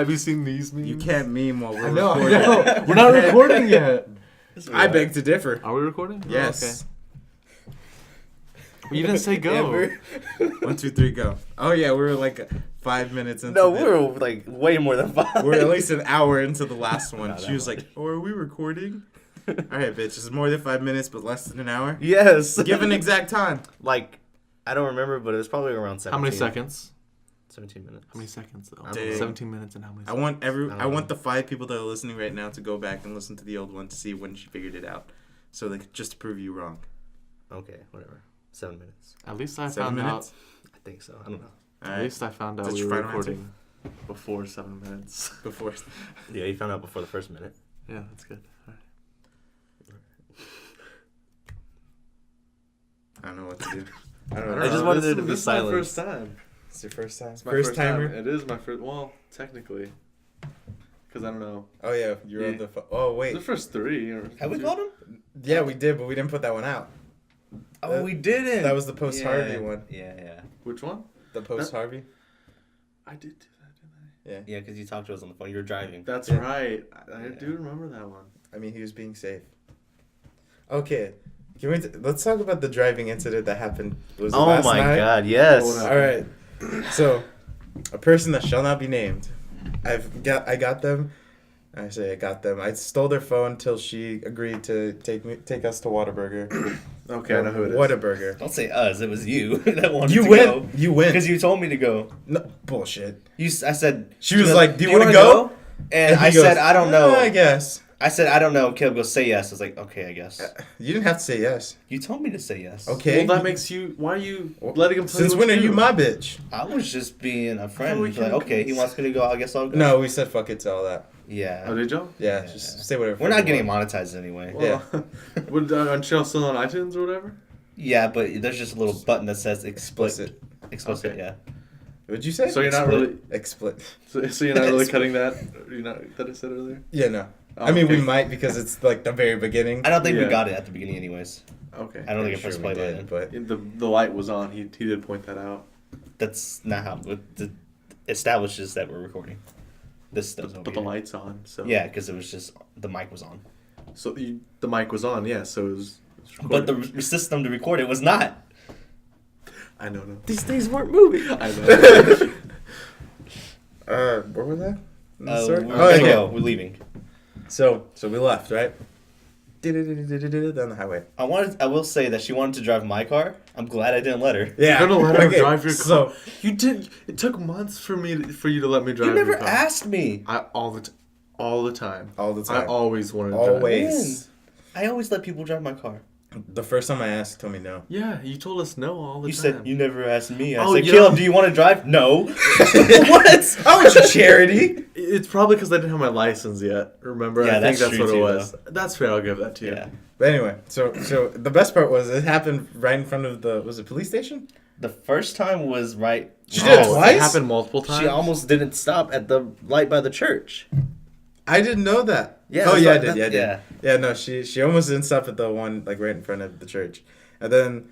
Have you seen these memes? You can't meme while we're No, recording. we're not recording yet. I beg to differ. Are we recording? Yes. Oh, okay. Well, you didn't say go. 1, 2, 3, go. Oh yeah, we were like 5 minutes into. No, we were like way more than 5. We're at least an hour into the last one. Not She that was much. like, "Oh, are we recording?" All right, bitch. It's more than 5 minutes, but less than an hour. Yes. Give an exact time. Like, I don't remember, but it was probably around 17. How many seconds? 17 minutes. How many seconds though? Dang. 17 minutes and how many I seconds? want I want the 5 people that are listening right now to go back and listen to the old one to see when she figured it out, so like just to prove you wrong. Okay, whatever. 7 minutes. At least I 7 found minutes. I think so. I don't know. All out. right. At least I found out Is that we your were final answer? recording before 7 minutes. Before. Yeah, you found out before the first minute. Yeah, that's good. All right. I don't know what to do. I don't I know. just wanted This- there to be this is my silence. first time. It's your first time. It's my First timer. time. It is my first. Well, technically, because I don't know. Oh yeah, you're on Yeah. the. Oh wait. The first 3. Or Have we called him? Yeah, we did, but we didn't put that one out. Oh, we didn't. That was the post Harvey one. Yeah. Which one? The post Harvey. I did do that, didn't Yeah. Yeah, because you talked to us on the phone. You were driving. I? That's Yeah. right. I Yeah. do remember that one. I mean, he was being safe. Okay, can we? Let's talk about the driving incident that happened. Was it Oh last my night? god, yes. Hold on. All right. So, a person that shall not be named. I got them. I say I got them. I stole their phone till she agreed to take us to Whataburger. Okay, I know who it is. Whataburger. Don't say us. It was you that wanted You to win. go. You win. Because you told me to go. No bullshit. I said... She was like, "Do you wanna go?" And he I goes, said, I don't know. I guess. I said, I don't know. Caleb goes, say yes. I was like, okay, I guess. You didn't have to say yes. You told me to say yes. Okay. Well, that makes you. Why are you letting him tell Since you when what are to you do? my bitch? I was just being a friend. we Like, can- okay, he wants me to go. I guess I'll go. No, we said fuck it to all that. Yeah. Oh, did y'all? Yeah, Yeah. just say whatever. We're not you getting want. monetized anyway. Yeah. Would aren't y'all still on iTunes or whatever? Yeah, but there's just a little button that says explicit. Explicit, Okay. yeah. What'd you say? So you're not really. Explicit. So you're not really cutting that. You're not that I said earlier. Yeah, no. Oh, I mean, we okay. might because it's like the very beginning. I don't think we Yeah. got it at the beginning, anyways. Okay. I don't think I'm I pressed sure play we button. did, but The light was on. He did point that out. That's not how it establishes that we're recording. This does But the light's on. So Yeah, because it was just the mic was on. So the mic was on. Yeah. So it was. But the system to record it was not. I know. No. These things weren't moving. I know. where was that? We're Oh, gonna yeah. go. We're leaving. So we left, right? Down the highway. I will say that she wanted to drive my car. I'm glad I didn't let her. Yeah. You're gonna let her okay, drive your car. So You did. It took months for you to let me drive. You never your car. asked me. All the time. all the time. I always wanted to drive. Always. I always let people drive my car. The first time I asked, you told me no. Yeah, you told us no all the You time. said you never asked me. I Oh, said, yeah. Caleb, do you want to drive? No. What? I was a charity. It's probably because I didn't have my license yet. Remember? Yeah, I think that's that's true what it too, was. That's fair. I'll give that to you. Yeah. But anyway, so the best part was it happened right in front of was it police station? The first time was right. She did it Oh, twice? It happened multiple times. She almost didn't stop at the light by the church. I didn't know that. Yeah, Oh that's yeah, I what- did. Yeah, I did. yeah. Yeah, no, she almost didn't stop at the one like right in front of the church, and then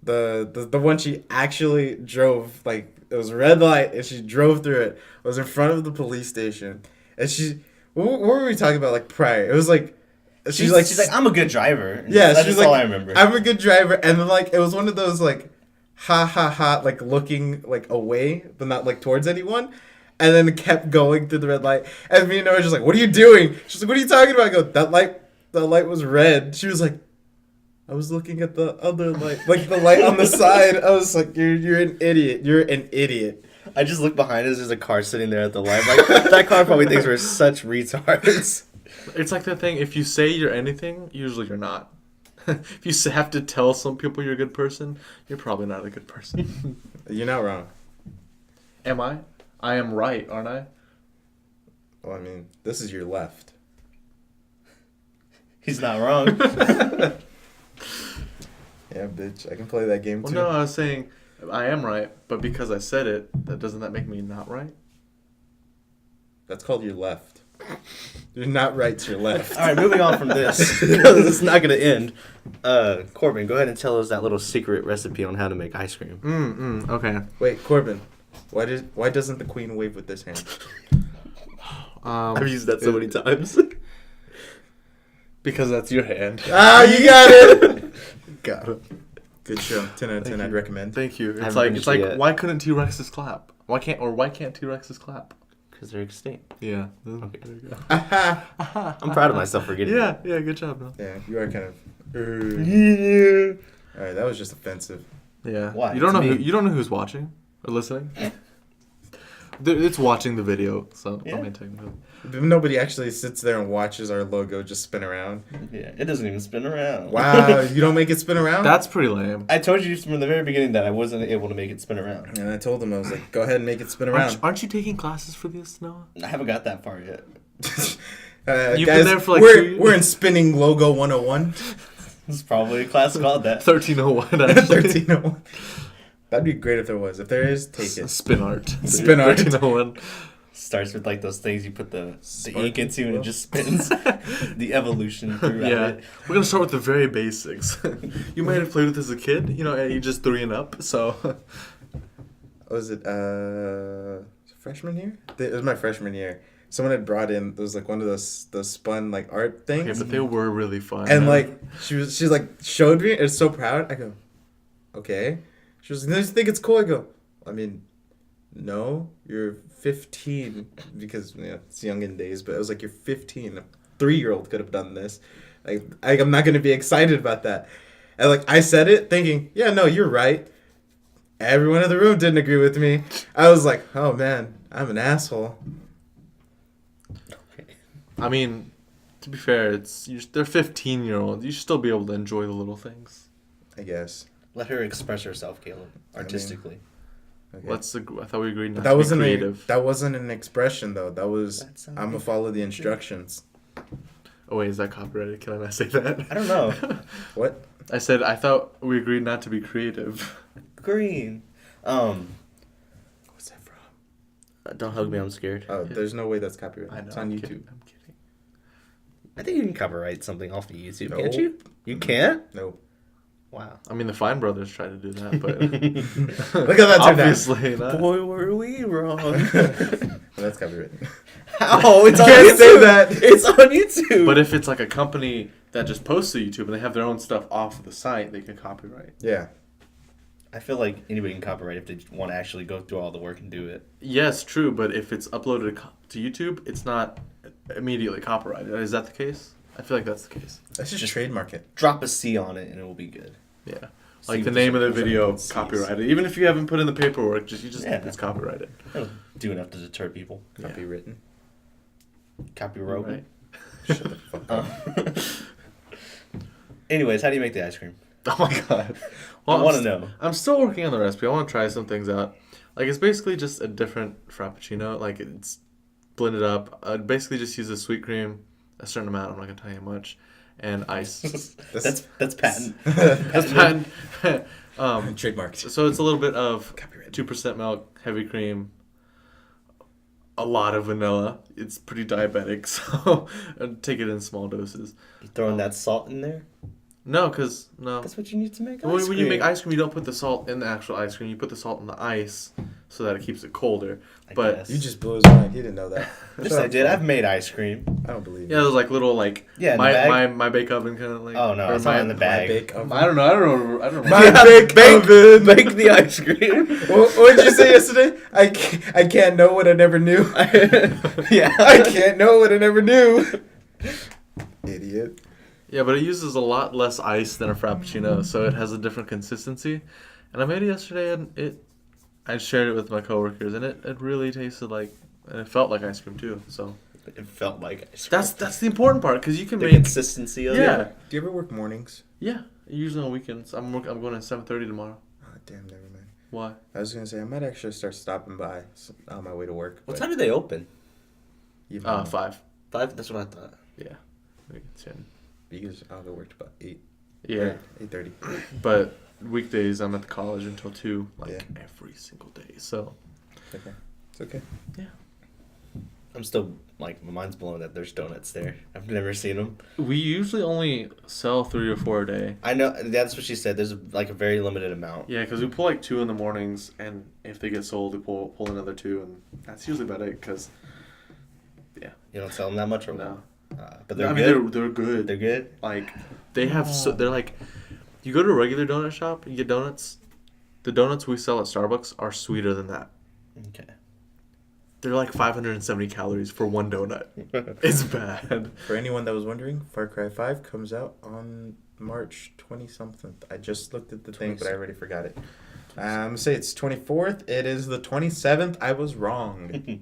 the one she actually drove, like it was a red light and she drove through it, was in front of the police station, and she what were we talking about like prior? It was like She's like, I'm a good driver. yeah, That's she's just like all I remember. I'm a good driver, and then like it was one of those like ha ha ha like looking like away but not like towards anyone. And then it kept going through the red light. And me and Noah were just like, what are you doing? She's like, what are you talking about? I go, that light was red. She was like, I was looking at the other light. Like the light on the side. I was like, you're an idiot. You're an idiot. I just look behind us. There's a car sitting there at the light. Like, that car probably thinks we're such retards. It's like that thing. If you say you're anything, usually you're not. If you have to tell some people you're a good person, you're probably not a good person. You're not wrong. Am I? I am right, aren't I? Well, I mean, this is your left. He's not wrong. Yeah, bitch. I can play that game Well, too. no, I was saying I am right, but because I said it, doesn't that make me not right? That's called your left. You're not right to your left. All right, moving on from this. This is not going to end. Corbin, go ahead and tell us that little secret recipe on how to make ice cream. Okay. Wait, Corbin. Why doesn't the queen wave with this hand? I've used that so many times. Because that's your hand. Ah, you got it. Got it. Good show. 10 out of 10. I'd recommend. Thank you. It's haven't like finished it yet. why couldn't T-Rexes clap? Why can't T-Rexes clap? Because they're extinct. Yeah. Okay. There you go. I'm proud of myself for getting Yeah, good job, man. Yeah, you are kind of. it. All right, that was just offensive. Yeah. Why? You don't know To me. you don't know who's watching or listening. It's watching the video, so Yeah. I mean technically. But nobody actually sits there and watches our logo just spin around. Yeah, it doesn't even spin around. Wow, you don't make it spin around? That's pretty lame. I told you from the very beginning that I wasn't able to make it spin around. And I told him, I was like, go ahead and make it spin around. Aren't you taking classes for this, Noah? I haven't got that far yet. You've guys, been there for like we're, 2 years. we're in spinning logo 101. There's probably a class called that. 1301 actually. 1301. That'd be great if there was. If there is, take it. Spin art. Spin art. 1301. Starts with like those things you put the Spark ink into and glow. it just spins. The evolution throughout Yeah, it. we're gonna start with the very basics. You might have played with this as a kid, and you just 3 and up. So Was it freshman year? It was my freshman year. Someone had brought in those like one of those spun like art things. yeah, but they were really fun. And man. like she's like showed me. It's so proud. I go, okay. She was. You think it's cool? I go. I mean, no. You're 15 because it's young in days. But it was like you're 15. A 3-year-old could have done this. Like I'm not gonna be excited about that. And like I said it thinking, yeah, no, you're right. Everyone in the room didn't agree with me. I was like, oh man, I'm an asshole. I mean, to be fair, they're 15-year-olds. You should still be able to enjoy the little things. I guess. Let her express herself, Caleb, artistically. Okay. I thought we agreed not That to be wasn't creative. that wasn't an expression though. That was That's I'm gonna follow the instructions. Oh wait, is that copyrighted? Can I not say that? I don't know. What? I said I thought we agreed not to be creative. Green. What's that from? Don't hug me, I'm scared. Oh, there's no way that's copyrighted. I know. It's on I'm YouTube. kidding. I'm kidding. I think you can copyright something off of YouTube, No. can't you? You can't? No. Wow. I mean, the Fine Brothers tried to do that, but Look how that turned out. obviously not. Boy, were we wrong. Well, that's copyrighted. How? It's on Can't YouTube. say that. It's on YouTube. But if it's like a company that just posts to YouTube and they have their own stuff off of the site, they can copyright. Yeah. I feel like anybody can copyright if they want to actually go through all the work and do it. Yes, true, but if it's uploaded to YouTube, it's not immediately copyrighted. Is that the case? I feel like that's the case. Let's just trademark it. Drop a C on it and it will be good. Yeah. See Like the what name of the the video, sees. copyrighted. Even if you haven't put in the paperwork, Yeah. it's copyrighted. That'll do enough to deter people. Yeah. Copywritten. Copyright. Right? Shut the fuck up. Anyways, how do you make the ice cream? Oh my god. I I'm want to st- know. I'm still working on the recipe. I want to try some things out. Like it's basically just a different frappuccino. Like it's blended up. I'd basically just use a sweet cream, a certain amount. I'm not gonna tell you how much, and ice. That's patent. That's patent. Trademarked. So it's a little bit of Copyrighted. 2% milk, heavy cream, a lot of vanilla. It's pretty diabetic, so I'd take it in small doses. You throwing that salt in there? No, because no. That's what you need to make ice When you make cream. ice cream, you don't put the salt in the actual ice cream. You put the salt in the ice so that it keeps it colder. I But guess. You just blew his mind. He didn't know that. Yes, Shut I up. did. I've made ice cream. I don't believe yeah, you. there's like little like Yeah, in the my, bag? my bake oven kind of like. Oh no, or it's not in the My bag. bake oven. I don't know. I don't know. My Yeah, bake oven. Bake the ice cream. What did you say yesterday? I can't know what I never knew. Yeah. I can't know what I never knew. Idiot. Yeah, but it uses a lot less ice than a frappuccino, so it has a different consistency. And I made it yesterday, and I shared it with my coworkers, and it really tasted like, and it felt like ice cream too. So It felt like ice cream. that's the important part, because you can the make consistency of yeah it. Do you ever work mornings? yeah usually on weekends. I'm going at 7:30 tomorrow. Oh, damn, never mind. Why? I was gonna say I might actually start stopping by on my way to work. What but time do they open? you know, 5. 5? That's what I thought. Yeah. It's in. because I'll go work about 8. Yeah, 8:30. but weekdays I'm at the college until 2, like Yeah. every single day. So It's okay. It's okay. I'm still, like, my mind's blown that there's donuts there. I've never seen them. we usually only sell 3 or 4 a day. I know, that's what she said. There's, like, a very limited amount. Yeah, because we pull like 2 in the mornings, and if they get sold, we pull another 2, and that's usually about it. Because, yeah, You don't sell them that much or No. but they're I good. mean, they're good. They're good. Like, they have they're like, you go to a regular donut shop, you get donuts. The donuts we sell at Starbucks are sweeter than that. Okay. They're like 570 calories for one donut. It's bad. For anyone that was wondering, Far Cry 5 comes out on March 20-something. I just looked at the thing, but I already forgot it. Say it's 24th. It is the 27th. I was wrong.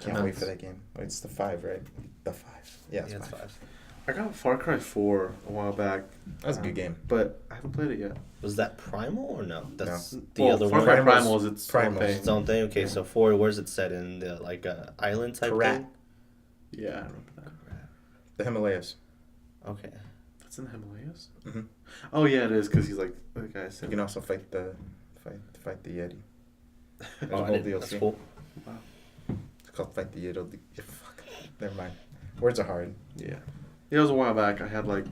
Can't wait for that game. Wait, it's the 5, right? The 5. Yeah, it's 5. I got Far Cry 4 a while back. That was a good game. But I haven't played it yet. Was that Primal or no? That's No. the other Far one. Cry Primal's- Primal is its Primal's own thing. Its own thing. Okay, so 4. Where's it set in? The island type Karat. thing. Yeah, I remember that. The Himalayas. Okay. That's in the Himalayas? Mm-hmm. Oh, yeah, it is, because he's like, the guy You said. can also fight the Yeti. There's Oh, a I whole didn't- that's DLC. cool. It's called Fight the Yeti. Fuck. Never mind. Words are hard. Yeah. Yeah, it was a while back. I had like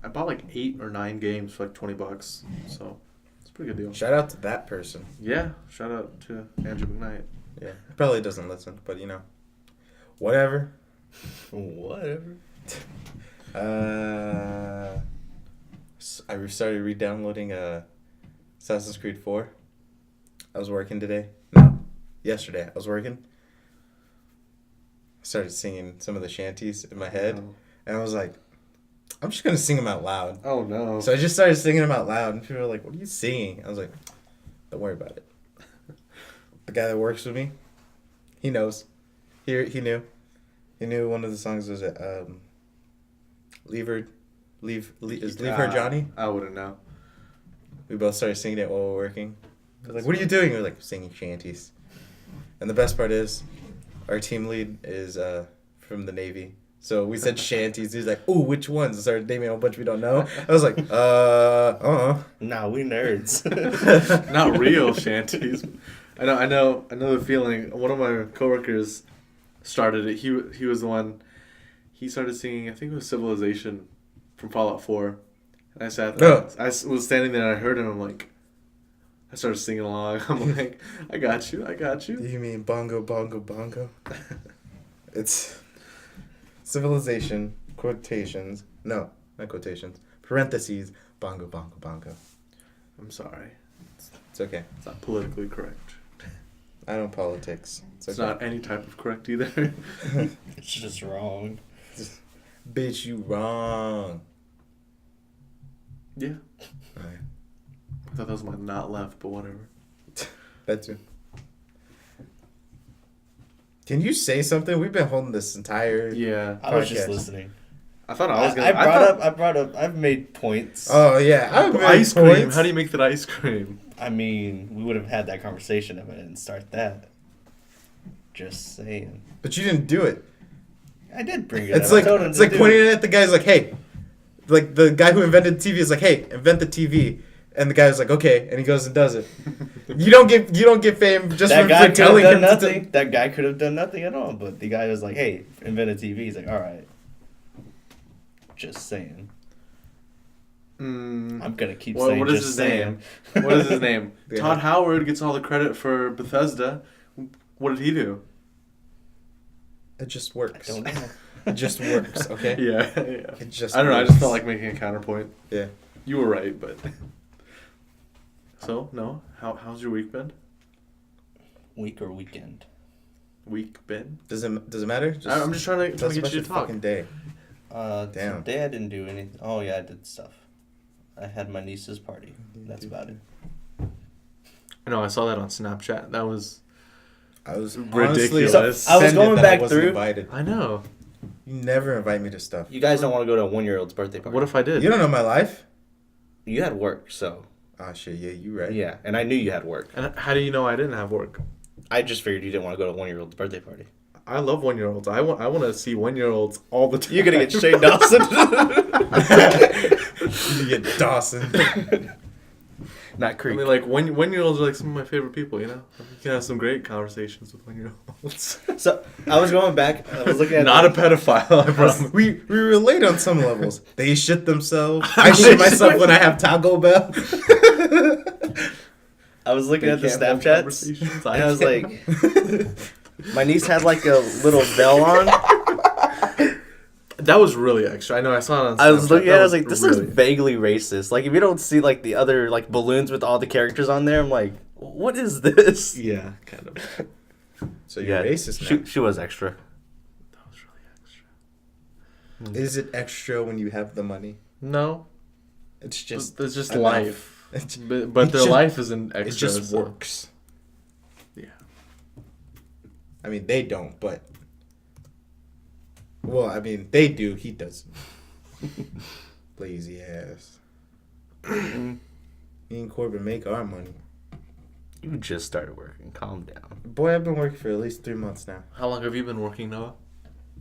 I bought like 8 or 9 games for like $20. So it's a pretty good deal. Shout out to that person. Yeah. Shout out to Andrew McKnight. Yeah. Probably doesn't listen, but whatever. Whatever. I started re-downloading Assassin's Creed 4. I was working today. No, yesterday. I was working. I started singing some of the shanties in my head, and I was like, I'm just gonna sing them out loud. Oh no. So I just started singing them out loud, and people were like, "What are you singing?" I was like, "Don't worry about it." The guy that works with me, he knows. He knew. He knew one of the songs was Leave Her Johnny. I wouldn't know. We both started singing it while we were working. I was like, "What are you doing?" We were like, "Singing shanties." And the best part is, our team lead is from the Navy. So we said shanties. He's like, "Ooh, which ones?" And started naming a bunch we don't know. I was like, Nah, we nerds. Not real shanties. I know the feeling. One of my coworkers started it. He was the one. He started singing. I think it was Civilization from Fallout 4. And I sat there. I was standing there and I heard him. I'm like, I started singing along. I'm like, I got you. You mean bongo, bongo, bongo? It's Civilization, quotations. No, not quotations. Parentheses, bongo, bongo, bongo. I'm sorry. It's okay. It's not politically correct. I don't politics. It's not any type of correct either. It's just wrong. Bitch, you wrong. Yeah. Alright. I thought that was my not left, but whatever. That too. Can you say something? We've been holding this entire. Yeah. I was just Podcast. listening. I thought I was gonna. I brought up. I've made points. Oh yeah, I've made ice cream. points. How do you make that ice cream? I mean, we would have had that conversation if I didn't start that. Just saying. But you didn't do it. I did bring it It's up. like I told him it's to like do pointing it. at the guy's like, hey, like the guy who invented TV is like, hey, invent the TV, and the guy's like, okay, and he goes and does it. You don't get fame just That for guy could have telling done him nothing. to. That guy could have done nothing at all. But the guy was like, "Hey, invent a TV." He's like, "All right." Just saying. I'm gonna keep saying. What is just his saying. name? What is his name? Yeah. Todd Howard gets all the credit for Bethesda. What did he do? It just works. I don't know. It just works. Okay. Yeah. It just. I don't know. I works. just felt like making a counterpoint. Yeah. You were right, but. So no, how's your week been? Week or weekend? Week been? Does it matter? I'm just trying to Tell us get about you your to talk. fucking day. Damn. Today I didn't do anything. Oh yeah, I did stuff. I had my niece's party. That's about it. No, I saw that on Snapchat. That was. I was Ridiculous. honestly So, I was offended going that back wasn't through. Invited. I know. You never invite me to stuff. You guys don't want to go to a 1-year-old's birthday party. What if I did? You don't know my life. You had work, so Oh shit, yeah, you right. yeah, and I knew you had work. And how do you know I didn't have work? I just figured you didn't want to go to a 1-year-old's birthday party. I love 1-year-olds. I want to see 1-year-olds all the time. You're gonna get Shane Dawson. You get Dawson. Not I Creek. mean, like 1-year-olds are like some of my favorite people. You know, you can have some great conversations with 1-year-olds. So I was going back. I was looking at Not a pedophile. I promise. we relate on some levels. They shit themselves. I shit myself when I have Taco Bell. I was looking They at the can't have Snapchats, conversations. and I was like, My niece had like a little bell on. That was really extra. I know. I saw it on Snapchat. I was looking at it, I was like, That this really- looks vaguely racist. Like, if you don't see, like, the other, like, balloons with all the characters on there, I'm like, what is this? Yeah, kind of. So you're racist now. She was extra. That was really extra. Is it extra when you have the money? No, It's just it's just enough. life. It's- But it their just- life isn't extra. It just so- works. Yeah. I mean, they don't, but well, I mean, they do. He doesn't. Lazy ass. Me and Corbin make our money. You just started working. Calm down. Boy, I've been working for at least 3 months now. How long have you been working, Noah?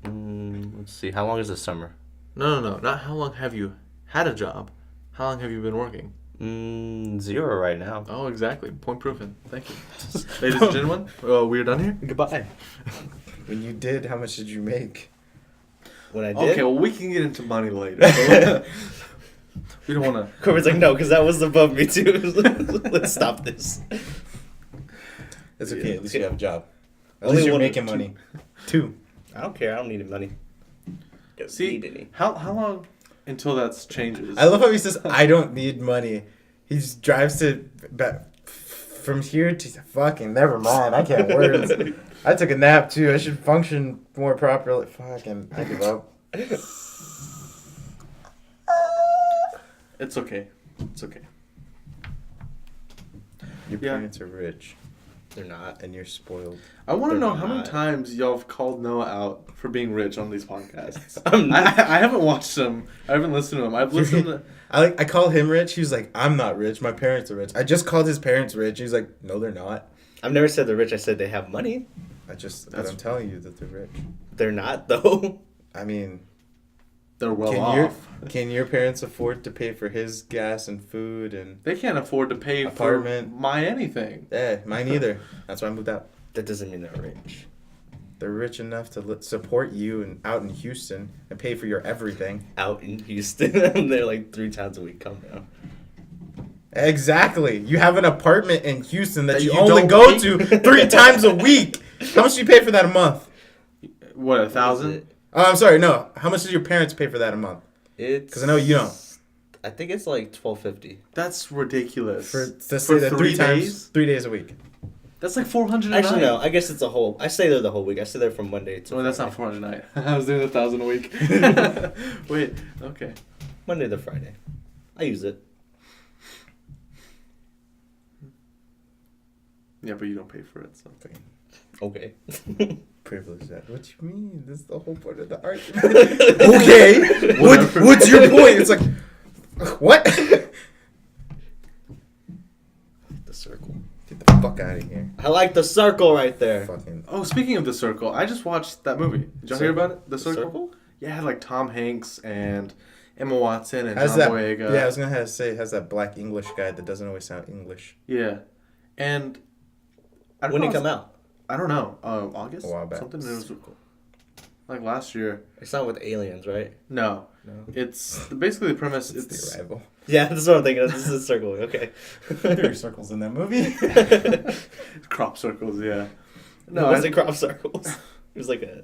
Let's see. How long is the summer? No. Not how long have you had a job. How long have you been working? 0 right now. Oh, exactly. Point proven. Thank you. Ladies and gentlemen, we're done here. Goodbye. When you did, how much did you make? When I did? Okay, well, we can get into money later. We don't want to. Corbin's like, no, because that was above me, too. Let's stop this. It's okay. Yeah. At least you have a job. At Only least you're one- making money. 2. I don't care. I don't need any money. Don't See, need any. how long until that changes? I love how he says, "I don't need money." He just drives to from here to fucking. Never mind. I can't words. I took a nap too. I should function more properly. Fucking. I give up. It's okay. It's okay. Your Yeah. parents are rich, They're not. and you're spoiled. I want to They're know how many not. times y'all have called Noah out for being rich on these podcasts. I'm not. I haven't watched them. I haven't listened to them. I've listened to. I call him rich. He was like, "I'm not rich. My parents are rich." I just called his parents rich. He's like, "No, they're not." I've never said they're rich. I said they have money. But That's- I'm telling you that they're rich. They're not, though. I mean, They're well can off. can your parents afford to pay for his gas and food and? They can't afford to pay Apartment. for my anything. Yeah, mine either. That's why I moved out. That doesn't mean they're rich. They're rich enough to support you and out in Houston and pay for your everything. Out in Houston, I'm there like 3 times a week. Calm down. Exactly. You have an apartment in Houston that That you you only don't go pay- to 3 times a week. How much do you pay for that a month? What, 1,000? Oh, I'm sorry. No. How much do your parents pay for that a month? It's 'Cause I know you don't. I think it's like $12.50. That's ridiculous. For to For stay there 3 3 times, days? 3 days a week. That's like 400 a Actually, night. no. I guess it's a whole. I stay there the whole week. I stay there from Monday to Oh, that's not Friday. 400 a night. I was doing 1,000 a week. Wait, okay. Monday to Friday. I use it. Yeah, but you don't pay for it, so. Okay. Privilege that. What you mean? This is the whole point of the argument. Okay. Whatever. What's your point? It's like, what? The circle. Get the fuck out of here. I like the circle right there. Fucking. Oh, speaking of The Circle, I just watched that movie. Did y'all hear Circle? about it? The Circle? Circle? Yeah, it had like Tom Hanks and Emma Watson and Has John that? Boyega. Yeah, I was gonna have to say it has that black English guy that doesn't always sound English. Yeah. And I don't When know, did it come out? I don't know. August? A while back. Something. It was like last year. It's not with aliens, right? No. No. It's basically the premise. It's It's the arrival. Yeah, that's what I'm thinking of. This is a circle. Okay. There are circles in that movie. crop circles. Yeah. No, it wasn't crop circles. It was like a.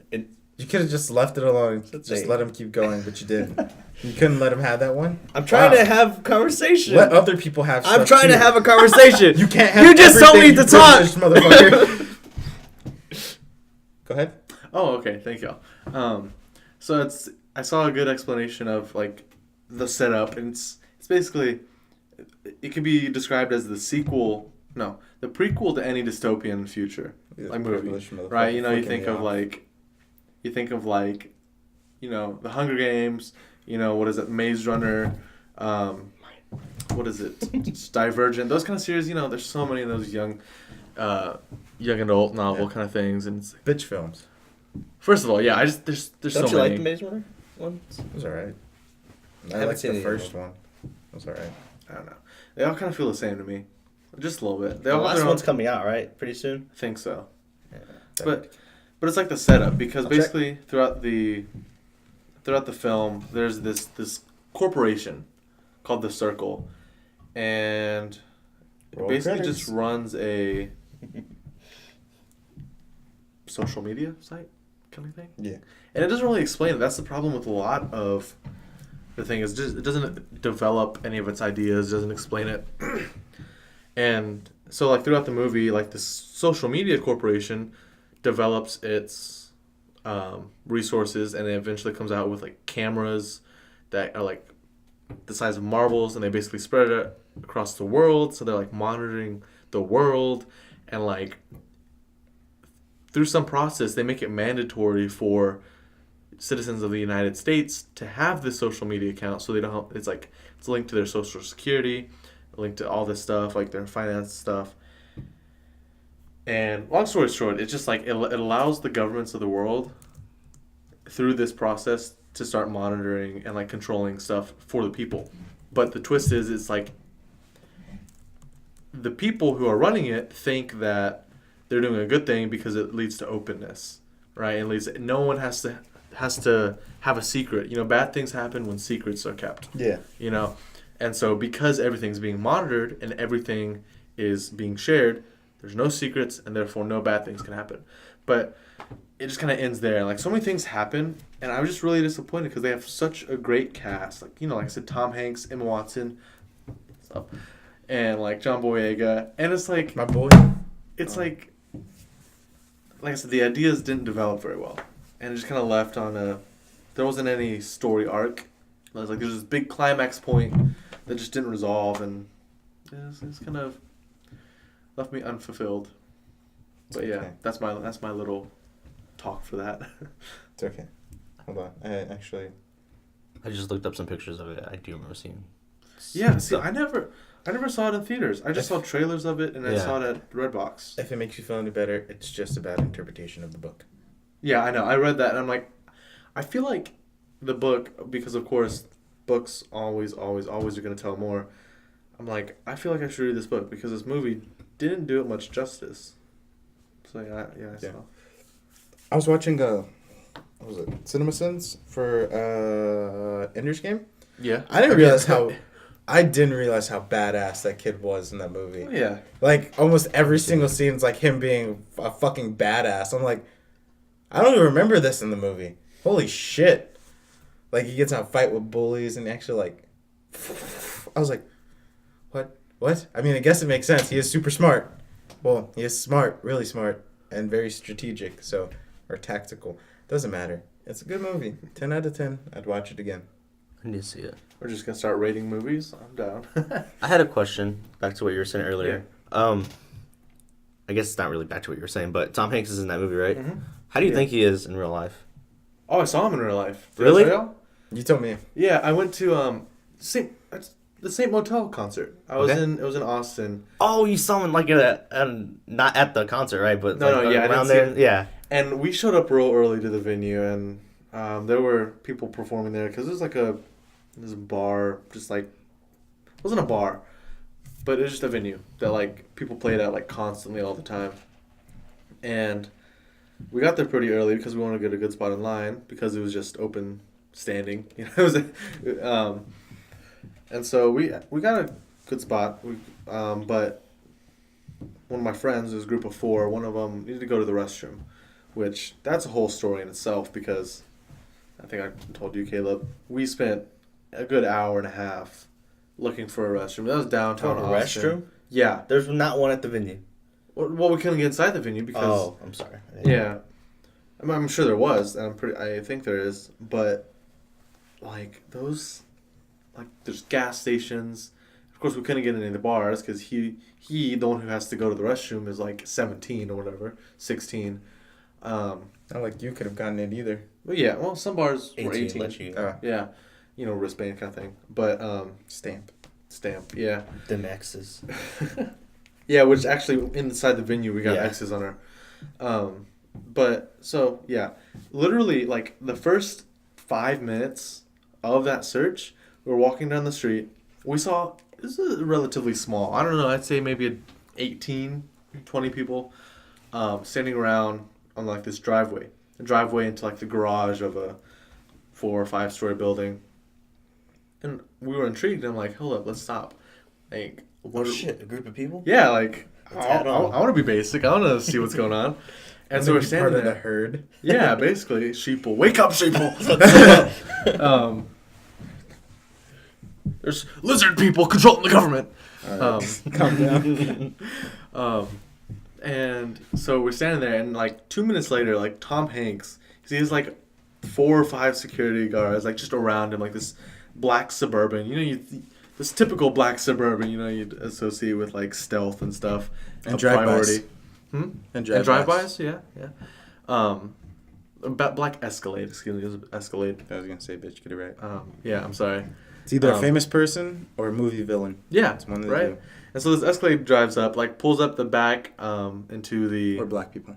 You could have just left it alone. That's Just it. let him keep going, but you didn't. You couldn't let him have that one. I'm trying Wow. to have conversation. Let other people have. I'm stuff trying to too. have a conversation. You can't have. You just told me everything, to you talk. privileged motherfucker. Go ahead. Oh, okay. Thank y'all. So I saw a good explanation of like the setup, and it's basically it can be described as the sequel. No, the prequel to any dystopian future like movie, Privileged motherfucker right? You know, you flicking think me of off. like, the Hunger Games. What is it? Maze Runner. What is it? It's Divergent. Those kind of series. There's so many of those young adult novel kind of things, and it's, bitch films. first of all, yeah, there's Don't so you many. like the Maze Runner ones? It was alright. I haven't liked seen the any of first them. one. It was alright. I don't know. They all kind of feel the same to me, just a little bit. They The all have last their one's own, coming out, right? Pretty soon. think so, Yeah. but it's like the setup because I'll check. basically throughout the film, there's this corporation called the Circle, and it Roll basically credits. just runs a social media site kind of thing. Yeah. And it doesn't really explain it. That's the problem with a lot of the thing is just it doesn't develop any of its ideas, doesn't explain it. And so like throughout the movie, like this social media corporation develops its resources, and it eventually comes out with like cameras that are like the size of marbles, and they basically spread it across the world. So they're like monitoring the world, and like through some process they make it mandatory for citizens of the United States to have this social media account, so they don't. It's like it's linked to their social security, linked to all this stuff, like their finance stuff. And long story short, it's just like it allows the governments of the world through this process to start monitoring and like controlling stuff for the people. But the twist is, it's like the people who are running it think that they're doing a good thing because it leads to openness, right? It leads no one has to have a secret. You know, bad things happen when secrets are kept. Yeah. You know, and so because everything's being monitored and everything is being shared, there's no secrets, and therefore no bad things can happen. But it just kind of ends there. Like, so many things happen, and I was just really disappointed because they have such a great cast. Like, you know, like I said, Tom Hanks, Emma Watson, and like John Boyega, and it's like My boy. it's like I said, the ideas didn't develop very well, and it just kind of left on a. There wasn't any story arc. It was like there's this big climax point that just didn't resolve, and it's kind of left me unfulfilled. But yeah, Okay. that's my little talk for that. It's okay. Hold on. I just looked up some pictures of it. I do remember seeing. Yeah, see, I never saw it in theaters. I just saw trailers of it, and I Yeah. saw it at Redbox. If it makes you feel any better, it's just a bad interpretation of the book. Yeah, I know. I read that, and I'm like, I feel like the book, because of course, books always are going to tell more. I'm like, I feel like I should read this book because this movie didn't do it much justice. So I saw. I was watching what was it? CinemaSins for Ender's Game. Yeah. I didn't realize how badass that kid was in that movie. Oh, yeah. Like almost every single scene is like him being a fucking badass. I'm like, I don't even remember this in the movie. Holy shit! Like he gets in a fight with bullies and actually like, I was like, what? I mean, I guess it makes sense. He is super smart. Well, he is smart, really smart, and very strategic. So, or tactical. Doesn't matter. It's a good movie. 10 out of 10. I'd watch it again. I need to see it. We're just gonna start rating movies. I'm down. I had a question back to what you were saying earlier. I guess it's not really back to what you were saying, but Tom Hanks is in that movie, right? Mm-hmm. How do you think he is in real life? Oh, I saw him in real life. Did Really? I tell y'all? You told me. Yeah, I went to the Saint Motel concert. It was in Austin. Oh, you saw him like not at the concert, right? But No, like, yeah, I around didn't there. see Yeah. And we showed up real early to the venue, and there were people performing there because it was like a bar, just like it wasn't a bar, but it was just a venue that like people played at like constantly all the time. And we got there pretty early because we wanted to get a good spot in line because it was just open standing. You know, it was and so we got a good spot. But one of my friends, it was a group of 4. One of them needed to go to the restroom, which that's a whole story in itself because I think I told you, Caleb, we spent a good hour and a half looking for a restroom. That was downtown For a Austin. restroom? Yeah. There's not one at the venue. Well, we couldn't get inside the venue because. Oh, I'm sorry. Yeah. I'm sure there was, and I think there is, but like those, like there's gas stations. Of course, we couldn't get into the bars because he, the one who has to go to the restroom, is like 17 or whatever, 16. Not like you could have gotten it either. But yeah, well, some bars were 18. let you- Yeah, you know, wristband kind of thing. But Stamp. yeah. Them X's. Yeah, which actually inside the venue we got Yeah. X's on our. But so yeah, literally like the first 5 minutes of that search, we were walking down the street. We saw this is relatively small. I don't know. I'd say maybe 18, 20 people standing around on like this driveway. A driveway into like the garage of a 4 or 5 story building. And we were intrigued. I'm like, hold up, let's stop. Like, Oh shit! A group of people. yeah, like What's I that on? want to be basic. I want to see what's going on. And so we're standing part of the there. herd. Yeah, basically, sheeple. Wake up, sheeple. There's lizard people controlling the government. All right. Calm down. And so we're standing there, and like 2 minutes later, like Tom Hanks, he has like 4 or 5 security guards like just around him, like this black Suburban. You know, this typical black Suburban. You know, you'd associate with like stealth and stuff. And drive-bys. And drive-bys, yeah. Black Escalade, excuse me, it was Escalade. I was gonna say, bitch, get it right. Yeah, I'm sorry. It's either a famous person or a movie villain. Yeah, It's one of the right. two. And so this Escalade drives up, like pulls up the back into the Or black people.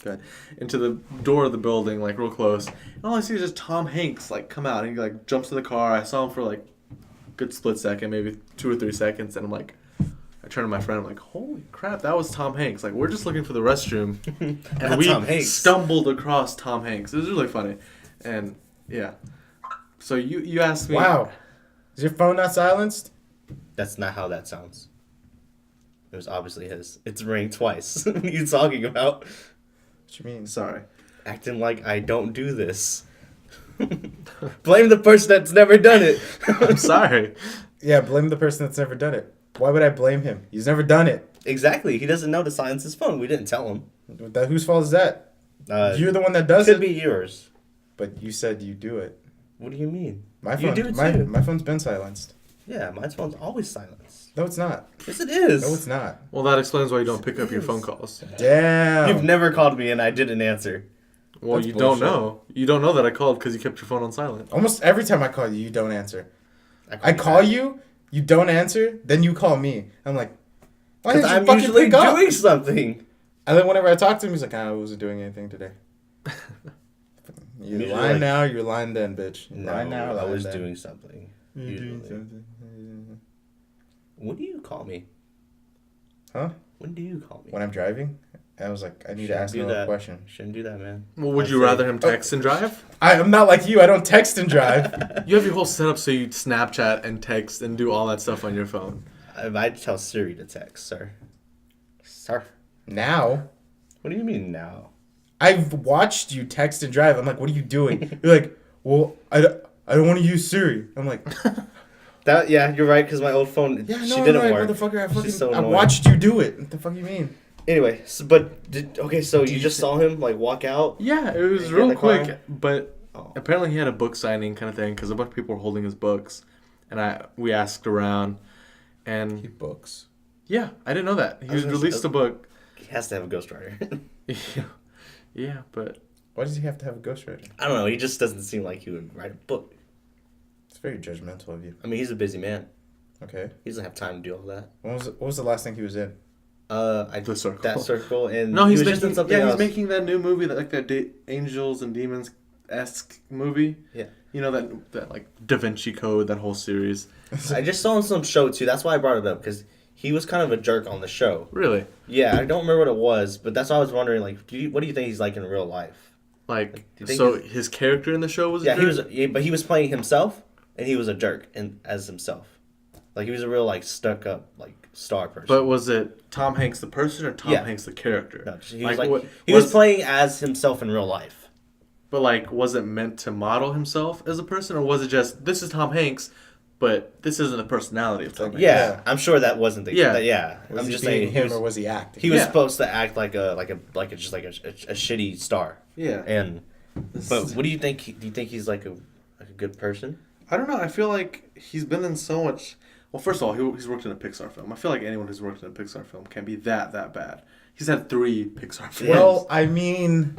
Go ahead. into the door of the building, like real close. And all I see is just Tom Hanks like come out. And he like jumps in the car. I saw him for like a good split second, maybe 2 or 3 seconds, and I'm like, I turn to my friend. I'm like, holy crap, that was Tom Hanks. Like we're just looking for the restroom, and we Tom Hanks. stumbled across Tom Hanks. It was really funny, and yeah. So you asked me. Wow. Is your phone not silenced? That's not how that sounds. It was obviously his. It's ringed twice. What are you talking about? What you mean? Sorry. Acting like I don't do this. Blame the person that's never done it. I'm sorry. Yeah, blame the person that's never done it. Why would I blame him? He's never done it. Exactly. He doesn't know to silence his phone. We didn't tell him. Whose fault is that? You're the one that does Could it. be yours. But you said you do it. What do you mean? My You phone, do it too. my phone's been silenced. Yeah, my phone's always silenced. No, it's not. Yes, it is. No, it's not. Well, that explains why you don't pick up your phone calls. Damn. You've never called me and I didn't answer. Well, That's you bullshit. don't know. You don't know that I called because you kept your phone on silent. Almost every time I call you, you don't answer. I call you, you don't answer, then you call me. I'm like, why didn't because you I'm fucking usually pick up? doing something. And then whenever I talk to him, he's like, I wasn't doing anything today. You're Usually lying like- now, you're lying then, bitch. You're No, lying now, I lying was then. doing something. You're doing Usually. something. When do you call me? Huh? When do you call me? When I'm driving? I was like, I need to Shouldn't ask do another that. question. Shouldn't do that, man. Well, would I'd you say- rather him text and drive? I'm not like you. I don't text and drive. You have your whole setup so you Snapchat and text and do all that stuff on your phone. I'd tell Siri to text, sir. Sir. Now, What do you mean now? I've watched you text and drive. I'm like, what are you doing? You're like, well, I don't want to use Siri. I'm like, Yeah, you're right, because my old phone, yeah, no, she I'm didn't right, work. motherfucker. She's so I annoying. watched you do it. What the fuck you mean? Anyway, so you just saw him, like, walk out? Yeah, it was Get in real the car? quick, but Oh. apparently he had a book signing kind of thing because a bunch of people were holding his books, and we asked around, and Books. yeah, I didn't know that he I was gonna released say- a book. He has to have a ghostwriter. Yeah, but Why does he have to have a ghostwriter? I don't know, he just doesn't seem like he would write a book. It's very judgmental of you. I mean, he's a busy man. Okay. He doesn't have time to do all that. What was the last thing he was in? The Circle. That Circle, and No, he he's was just in making something he's else. making that new movie that like that Angels and Demons esque movie. Yeah. You know that like Da Vinci Code, that whole series. I just saw him some show, too. That's why I brought it up, because he was kind of a jerk on the show. Really? Yeah, I don't remember what it was, but that's why I was wondering, like, what do you think he's like in real life? Like, do you think so he's- his character in the show was a Yeah, jerk? but he was playing himself, and he was a jerk as himself. Like, he was a real, like, stuck-up, like, star person. But was it Tom Hanks the person or Tom Yeah. Hanks the character? No, he was, what- he was playing as himself in real life. But like, was it meant to model himself as a person, or was it just this is Tom Hanks, but this isn't the personality of Tom Hanks? Yeah, Yeah. I'm sure that wasn't the... Yeah. Was I'm he just being saying him he or was, was he acting? he was Yeah. supposed to act like a shitty star. Yeah. And... But what do you think? Do you think he's like a good person? I don't know. I feel like he's been in so much. Well, first of all, he's worked in a Pixar film. I feel like anyone who's worked in a Pixar film can't be that bad. He's had 3 Pixar films. Well, I mean,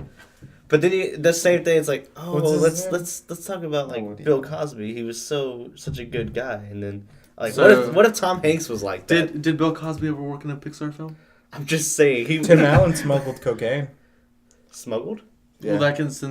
But then the same thing. It's like, oh, What's well, his let's talk about like what do you Bill think? Cosby. He was such a good guy, and then like So- what if Tom Hanks was like that? did Bill Cosby ever work in a Pixar film? I'm just saying he Tim Allen smuggled cocaine. smuggled. Yeah. Well, that gets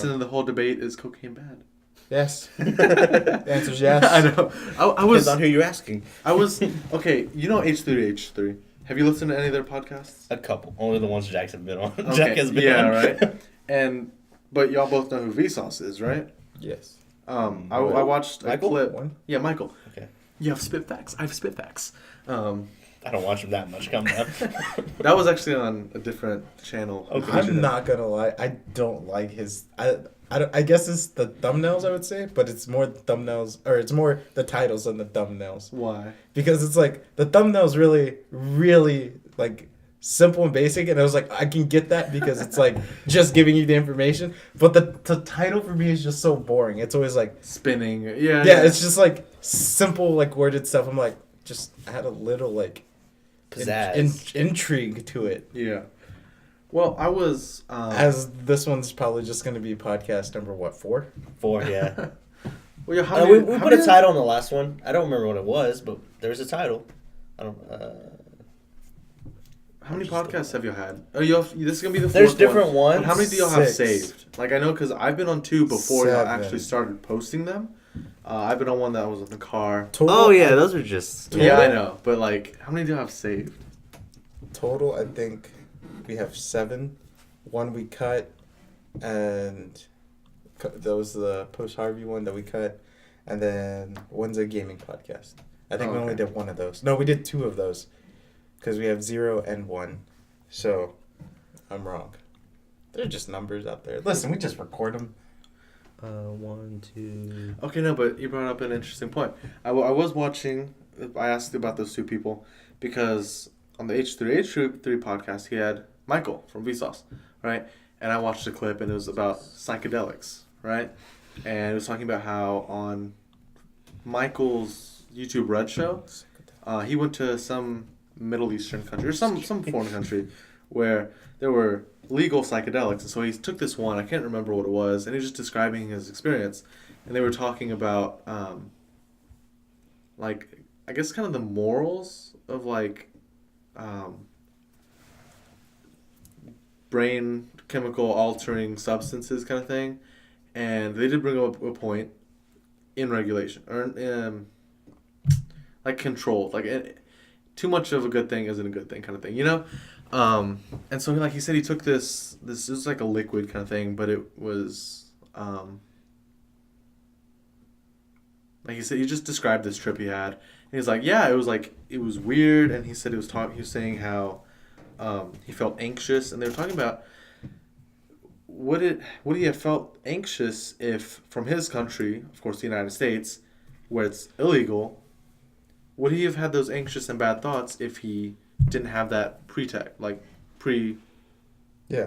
into the whole debate: is cocaine bad? Yes. The answer's yes. I know. I Depends was. on who you're asking. I was. Okay, you know H3H3. Have you listened to any of their podcasts? A couple, only the ones Jack's have been on. Okay, Jack has been yeah, on. right. But y'all both know who Vsauce is, right? Yes. I watched a Michael? clip. One? Yeah, Michael. Okay. You have spit facts. I have spit facts. I don't watch them that much. Come on. That was actually on a different channel. Okay. I'm not gonna lie. I don't like his. I guess it's the thumbnails, I would say, but it's more the thumbnails, or it's more the titles than the thumbnails. Why? Because it's like the thumbnails really like simple and basic, and I was like, I can get that because it's like just giving you the information. But the title for me is just so boring. It's always like Spinning. yeah, it's just like simple like worded stuff. I'm like, just add a little like Pizzazz. intrigue to it. Yeah. Well, I was As this one's probably just going to be podcast number 4? 4, yeah. Well, yeah, how we many, how put a many- title on the last one. I don't remember what it was, but there was a title. I don't. How many podcasts have you had? Oh, this is gonna be the fourth There's different one. ones. But how many do y'all have 6. saved? Like, I know because I've been on 2 before y'all 7. actually started posting them. I've been on one that was in the car. Total, Oh yeah, those are just. Yeah, I know. But like, how many do you have saved? Total, I think we have 7. 1 we cut, and that was the post Harvey one that we cut, and then one's a gaming podcast. I think we only did 1 of those. No, we did 2 of those because we have 0 and 1. So I'm wrong. They're just numbers out there. Listen, we just record them. 1, 2. Okay, no, but you brought up an interesting point. I was watching. I asked you about those 2 people because on the H3 podcast he had Michael from Vsauce, right? And I watched a clip and it was about psychedelics, right? And it was talking about how on Michael's YouTube Red show, he went to some Middle Eastern country or some foreign country where there were legal psychedelics, and so he took this one. I can't remember what it was, and he was just describing his experience, and they were talking about like, I guess kind of the morals of like brain chemical altering substances kind of thing, and they did bring up a point in regulation or like control, like too much of a good thing isn't a good thing kind of thing, you know. And so like he said, he took this is like a liquid kind of thing, but it was like he said, he just described this trip he had, and he's like, yeah, it was weird, and he said he was saying how he felt anxious, and they were talking about would he have felt anxious if from his country, of course the United States, where it's illegal, would he have had those anxious and bad thoughts if he didn't have that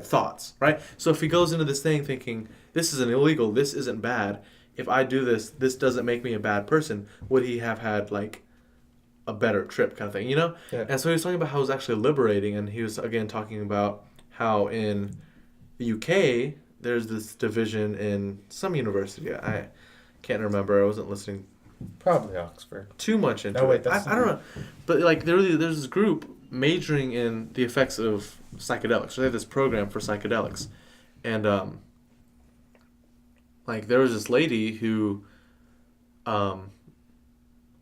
thoughts, right? So if he goes into this thing thinking, this isn't illegal, this isn't bad, if I do this, this doesn't make me a bad person, would he have had like a better trip kind of thing, you know? Yeah. And so he was talking about how it was actually liberating, and he was again talking about how in the UK there's this division in some university. I can't remember. I wasn't listening Probably Oxford. too much into No, wait, it. that's I don't know. But like there's this group majoring in the effects of psychedelics. So they have this program for psychedelics. And like there was this lady who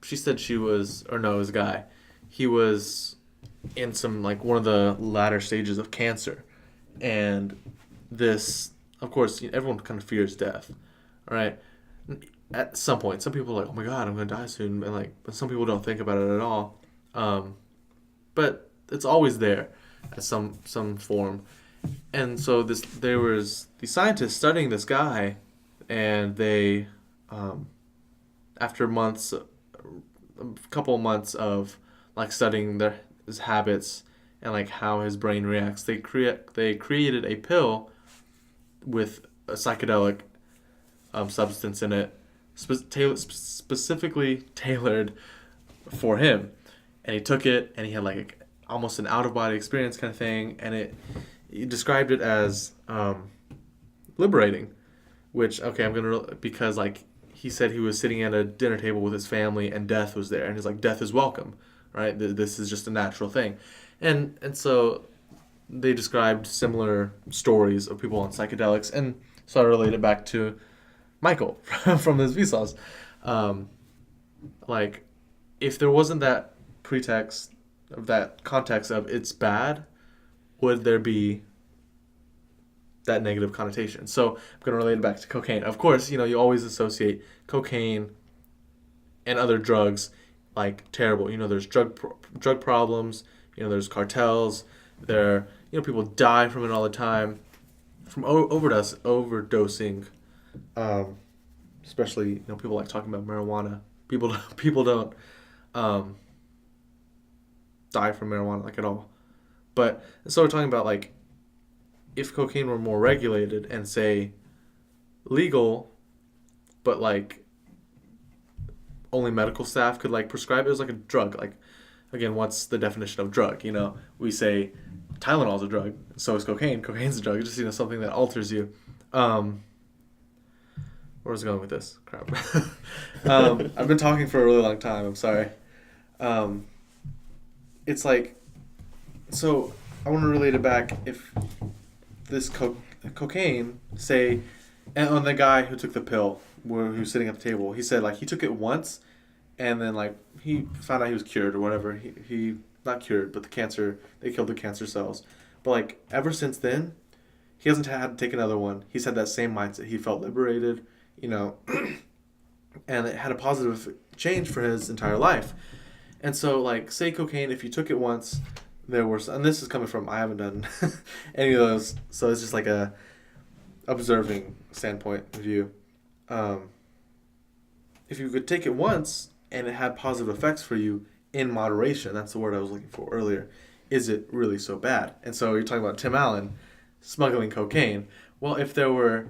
she said she was, or no, it was a guy. He was in some like one of the latter stages of cancer. And this, of course, everyone kind of fears death, right? At some point, some people are like, "Oh my God, I'm gonna die soon," and like, but some people don't think about it at all. But it's always there, at some form. And so there was the scientists studying this guy, and they, after a couple of months of like studying his habits and like how his brain reacts, they created a pill with a psychedelic substance in it, specifically tailored for him, and he took it, and he had like almost an out of body experience kind of thing, and he described it as liberating, which because like he said he was sitting at a dinner table with his family and death was there, and he's like, death is welcome, right? This is just a natural thing, and so they described similar stories of people on psychedelics, and so I relate it back to Michael from his Vsauce. Like, if there wasn't that pretext of that context of it's bad, would there be that negative connotation? So I'm going to relate it back to cocaine. Of course, you always associate cocaine and other drugs like terrible. There's drug problems. There's cartels. People die from it all the time, from overdosing. Especially people like talking about marijuana. People don't die from marijuana like at all. But so we're talking about like if cocaine were more regulated and say legal, but like only medical staff could like prescribe it as like a drug. Like again, what's the definition of drug? We say Tylenol's a drug, so is cocaine. Cocaine's a drug. It's just something that alters you. Where was I going with this? Crap. I've been talking for a really long time. I'm sorry. It's like, so I want to relate it back. If this cocaine, say, and on the guy who took the pill, who was sitting at the table, he said like he took it once, and then like he found out he was cured or whatever. He not cured, but they killed the cancer cells. But like ever since then, he hasn't had to take another one. He's had that same mindset. He felt liberated, and it had a positive change for his entire life. And so, like, say cocaine, if you took it once, and this is coming from, I haven't done any of those, so it's just like a observing standpoint view. If you could take it once and it had positive effects for you in moderation, that's the word I was looking for earlier, is it really so bad? And so you're talking about Tim Allen smuggling cocaine. Well, if there were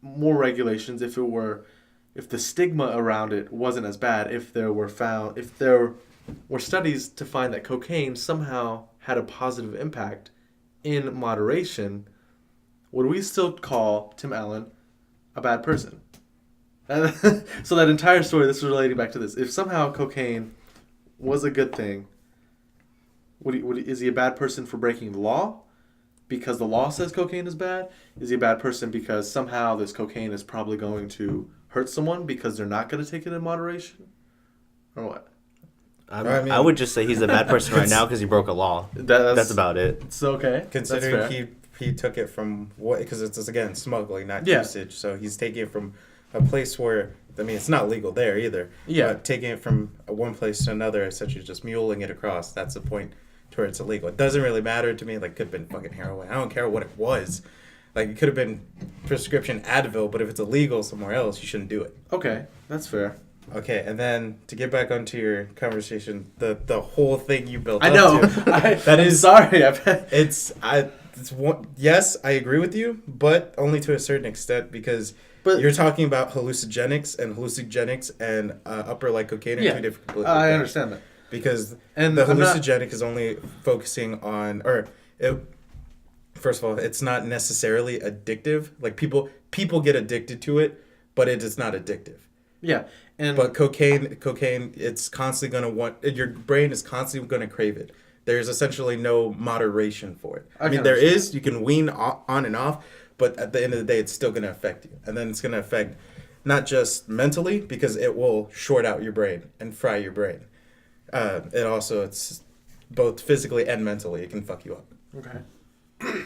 more regulations, if the stigma around it wasn't as bad, if there were studies to find that cocaine somehow had a positive impact in moderation, would we still call Tim Allen a bad person? So that entire story, this is relating back to this. If somehow cocaine was a good thing, is he a bad person for breaking the law? Because the law says cocaine is bad? Is he a bad person because somehow this cocaine is probably going to hurt someone because they're not going to take it in moderation? Or what? I would just say he's a bad person right now because he broke a law. That's about it. It's okay. Considering he took it from what? Because it's again smuggling, not usage. So he's taking it from a place where it's not legal there either. Yeah. But taking it from one place to another, essentially just muling it across. That's the point to where it's illegal. It doesn't really matter to me. Like, could have been fucking heroin. I don't care what it was. Like, it could have been prescription Advil, but if it's illegal somewhere else, you shouldn't do it. Okay, that's fair. Okay, and then to get back onto your conversation, the whole thing you built I know. up to. I'm sorry. Yes, I agree with you, but only to a certain extent because you're talking about hallucinogenics and upper light cocaine are two different completely I understand that. Because the hallucinogenic is only focusing on, first of all, it's not necessarily addictive. Like people get addicted to it, but it is not addictive. Yeah. But cocaine, it's constantly going to your brain is constantly going to crave it. There's essentially no moderation for it. I mean, there is, you can wean on and off, but at the end of the day, it's still going to affect you. And then it's going to affect not just mentally, because it will short out your brain and fry your brain. It's both physically and mentally, it can fuck you up. Okay.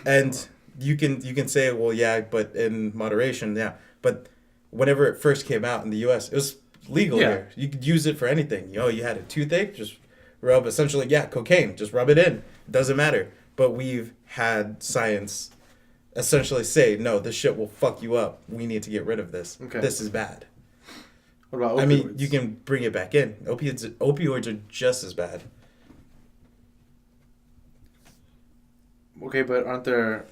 And you can say, well, yeah, but in moderation, yeah. But whenever it first came out in the U.S., it was legal here. You could use it for anything. You had a toothache, just rub cocaine, just rub it in. It doesn't matter. But we've had science essentially say, no, this shit will fuck you up. We need to get rid of this. Okay. This is bad. What about opioids? I mean, you can bring it back in. Opioids are just as bad. Okay, but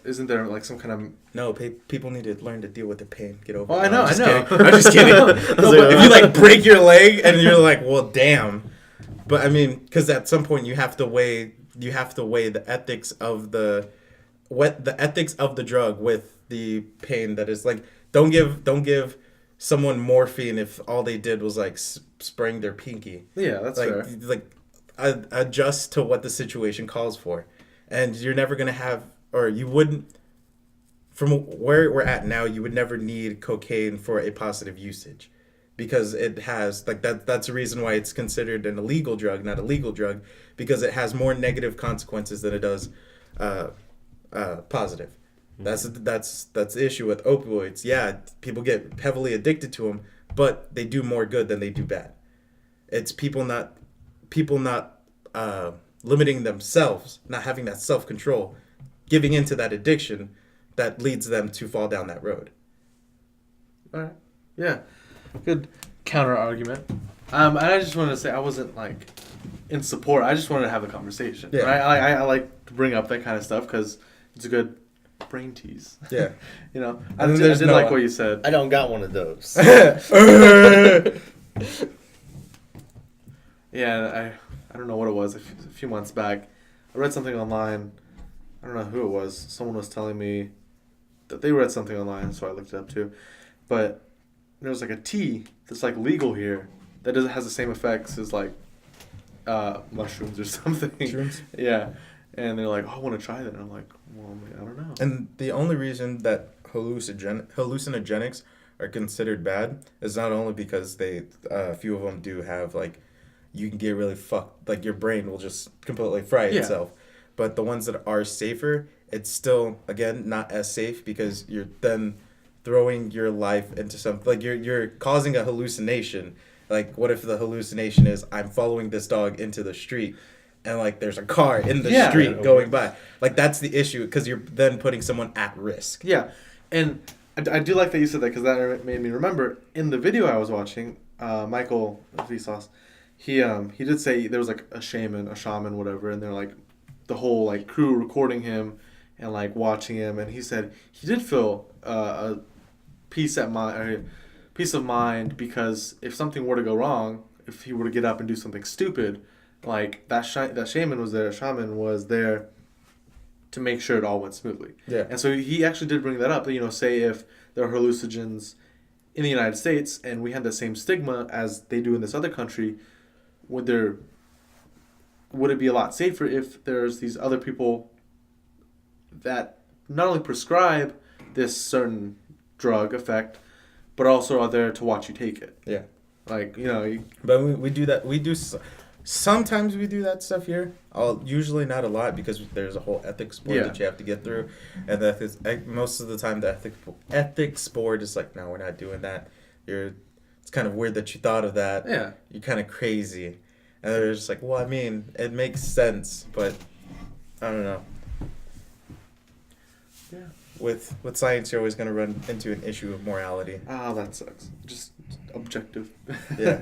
isn't there like some kind of... No, people need to learn to deal with the pain. Get over it. I know. I'm just kidding. If you like break your leg and you're like, well, damn. But I mean, because at some point you have to weigh the ethics of the drug with the pain that is like, don't give someone morphine if all they did was like spraying their pinky. Yeah, that's like, fair. Like, adjust to what the situation calls for. And you're never going to have, or you wouldn't, from where we're at now, you would never need cocaine for a positive usage. Because it has, like, that's the reason why it's considered an illegal drug, not a legal drug, because it has more negative consequences than it does positive. That's the issue with opioids. Yeah, people get heavily addicted to them, but they do more good than they do bad. It's people not limiting themselves, not having that self-control, giving into that addiction that leads them to fall down that road. All right. Yeah. Good counter argument. And I just wanted to say I wasn't like in support. I just wanted to have a conversation. Yeah. Right? I like to bring up that kind of stuff because it's a good brain tease. Yeah. You know, And I then did there's Noah. like what you said. I don't got one of those. Yeah, I don't know what it was. A few months back, I read something online. I don't know who it was. Someone was telling me that they read something online, so I looked it up too. But there was like a tea that's like legal here that has the same effects as like mushrooms or something. Mushrooms? Yeah, and they're like, "Oh, I want to try that." And I'm like, "Well, I don't know." And the only reason that hallucinogenics are considered bad is not only because a few of them do have like, you can get really fucked, like your brain will just completely fry itself. But the ones that are safer, it's still, again, not as safe because you're then throwing your life into something, like you're causing a hallucination. Like, what if the hallucination is I'm following this dog into the street and like there's a car in the street going by? Like, that's the issue because you're then putting someone at risk. Yeah, and I do like that you said that because that made me remember in the video I was watching, Michael Vsauce, he did say there was like a shaman, whatever, and they're like the whole like crew recording him and like watching him, and he said he did feel a peace of mind because if something were to go wrong, if he were to get up and do something stupid, like that shaman was there to make sure it all went smoothly. Yeah. And so he actually did bring that up. You know, say if there are hallucinogens in the United States and we had the same stigma as they do in this other country, would it be a lot safer if there's these other people that not only prescribe this certain drug effect, but also are there to watch you take it? Yeah. Like, you know. But we do that. Sometimes we do that stuff here. Usually not a lot because there's a whole ethics board that you have to get through. And most of the time the ethics board is like, no, we're not doing that. It's kind of weird that you thought of that. Yeah. You're kind of crazy. And they're just like, well, I mean, it makes sense, but I don't know. Yeah. With science, you're always going to run into an issue of morality. Oh, that sucks. Just objective. Yeah.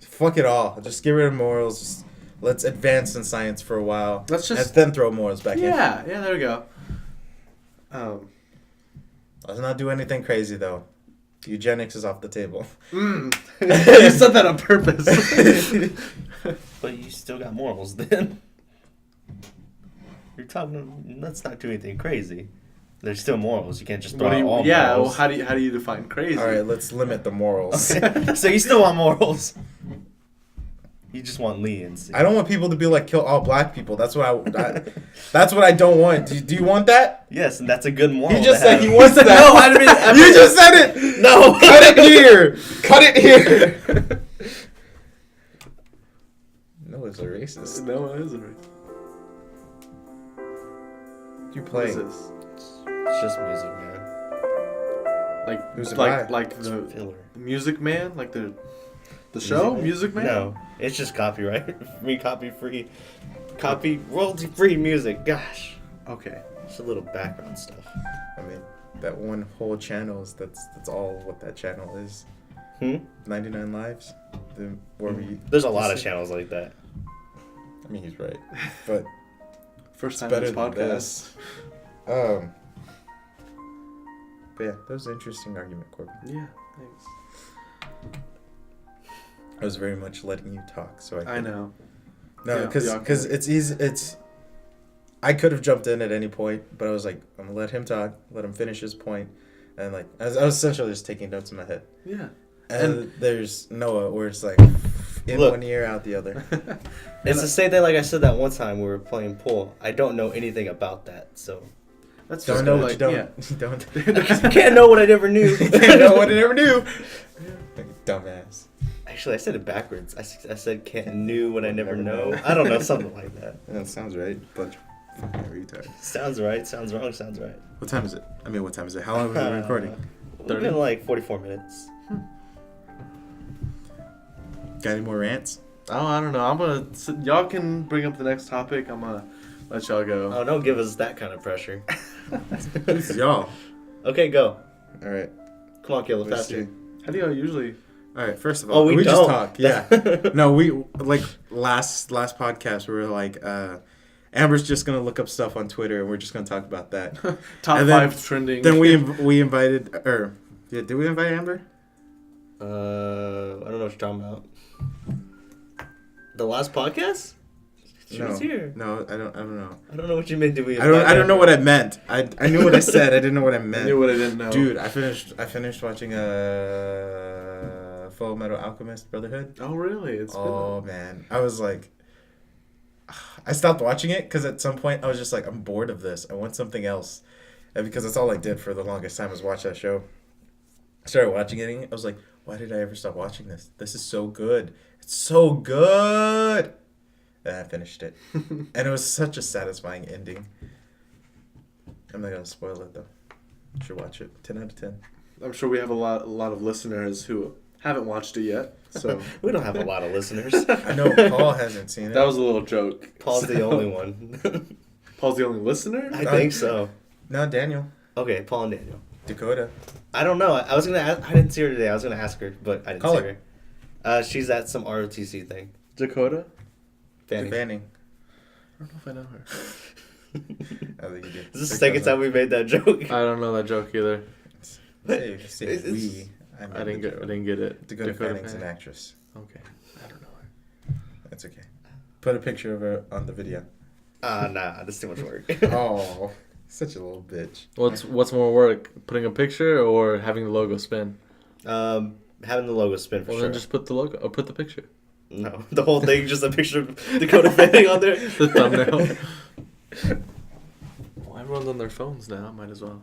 Fuck it all. Just get rid of morals. Just let's advance in science for a while. Let's just and then throw morals back in. Yeah, there we go. Let's not do anything crazy though. Eugenics is off the table. You said that on purpose. But you still got morals then. You're talking. Let's not do anything crazy. There's still morals. You can't just throw out all morals. Well, how do you define crazy? All right, let's limit the morals. Okay. So you still want morals. You just want leniency. I don't want people to be like kill all black people. That's what that's what I don't want. Do you want that? Yes, and that's a good moral. He just to said have. he wants that. No, I didn't mean. You just said it. No, Cut it here. Cut it here. Noah's a racist. No, it isn't. You What playing? is this? It's just music, man. Who's it by? Like It's the filler. Music Man, like the show Music Man. No, it's just copyright. Royalty free music. Gosh, Okay. just a little background stuff. I mean, that one whole channel is that's all what that channel is. 99 Lives. There's a lot of channels like that. I mean, he's right, but First time better on than this podcast. this. But yeah, that was an interesting argument, Corbin. Yeah. Thanks. I was very much letting you talk, so I know. No, Yeah, because it's easy. I could have jumped in at any point, but I was like, I'm gonna let him talk, let him finish his point, and like I was essentially just taking notes in my head. Yeah. And there's Noah, where it's like in Look. one ear, out the other. It's the same thing like I said that one time we were playing pool. I don't know anything about that, so That's Don't just know like, what you don't. yeah. You don't. I can't know what I never knew. Can't know what I never knew. Like, dumbass. Actually, I said it backwards. I said can't knew what I never know. I don't know, something like that. That sounds right. Bunch of fucking retard. Sounds right. Sounds wrong. Sounds right. What time is it? I mean, what time is it? How long have we been recording? We've been like 44 minutes. Got any more rants? Oh, I don't know. Y'all can bring up the next topic. I'm gonna let y'all go. Oh, don't give us that kind of pressure. This is y'all. Okay, go. All right. Come on, Caleb, Let's faster. see. How do y'all usually? All right. First of all, Oh, we just don't. talk. Yeah. No, we like last podcast. We were like, Amber's just gonna look up stuff on Twitter, and we're just gonna talk about that. Top And 5 trending. Then we invited, did we invite Amber? I don't know what you're talking about. The last podcast? She was here. No, I don't know. I don't know what you meant. Did we? I don't know what I meant. I knew what I said. I didn't know what I I meant. knew what I didn't know. Dude, I finished watching Full Metal Alchemist Brotherhood. Oh really? Man, I was like, I stopped watching it because at some point I was just like, I'm bored of this. I want something else, and because that's all I did for the longest time was watch that show. I started watching it. I was like, why did I ever stop watching this? This is so good. It's so good. And I finished it, and it was such a satisfying ending. I'm not gonna spoil it though. You should watch it. 10 out of 10. I'm sure we have a lot of listeners who haven't watched it yet. So We don't have a lot of listeners. I know Paul hasn't seen it. that was a little joke. Paul's the only one. Paul's the only listener. I think so. No, Daniel. Okay, Paul and Daniel. Dakota. I don't know. I was gonna. I didn't see her today. I was gonna ask her, but I didn't Call see her. her. She's at some ROTC thing. Dakota. Fanny. Fanning. I don't know if I know her. I think you did. This is the second time we made that joke. I don't know that joke either. Say It's- we. I didn't get it. Dakota Fanning's an Fanning. actress. Okay. I don't know her. That's okay. Put a picture of her on the video. Nah, that's too much work. Oh, such a little bitch. What's more work? Putting a picture or having the logo spin? Having the logo spin for Well, sure. then just put the logo or put the picture. No, the whole thing, just a picture of Dakota Fanning on there. The thumbnail. Well, everyone's on their phones now. Might as well.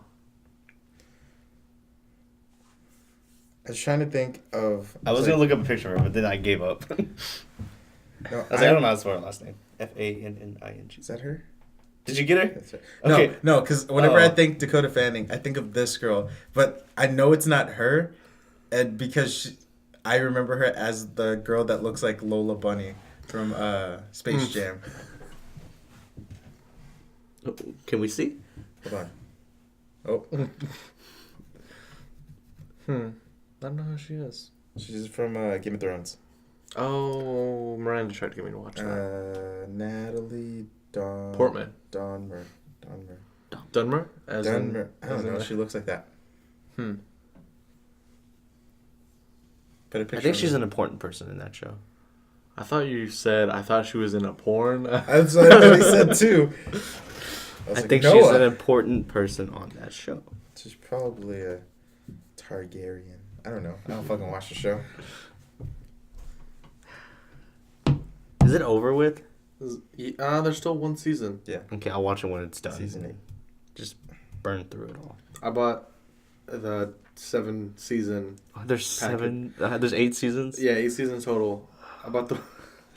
I was trying to think of. I was gonna look up a picture of her, but then I gave up. I No, was like, I don't know how to spell her last name. Fanning. Is that her? Did you get her? That's right. Okay. No, because whenever Oh. I think Dakota Fanning, I think of this girl, but I know it's not her, and because I remember her as the girl that looks like Lola Bunny from Space Jam. Oh, can we see? Hold on. Oh, I don't know who she is. she's from Game of Thrones. Oh, Miranda tried to get me to watch that. Natalie Portman. Dunmer. Dunmer? As in- Dunmer. I don't as in- know. She looks like that. Hmm. Put a picture. I think of she's her. an important person in that show. I thought she was in a porn. That's what I said too. I think she's Noah. an important person on that show. She's probably a Targaryen. I don't know. I don't fucking watch the show. Is it over with? There's still one season. Yeah. Okay, I'll watch it when it's done. Season 8. Just burn through it all. I bought the 7 season. Oh, there's 7. There's 8 seasons. Yeah, 8 seasons total. I bought the.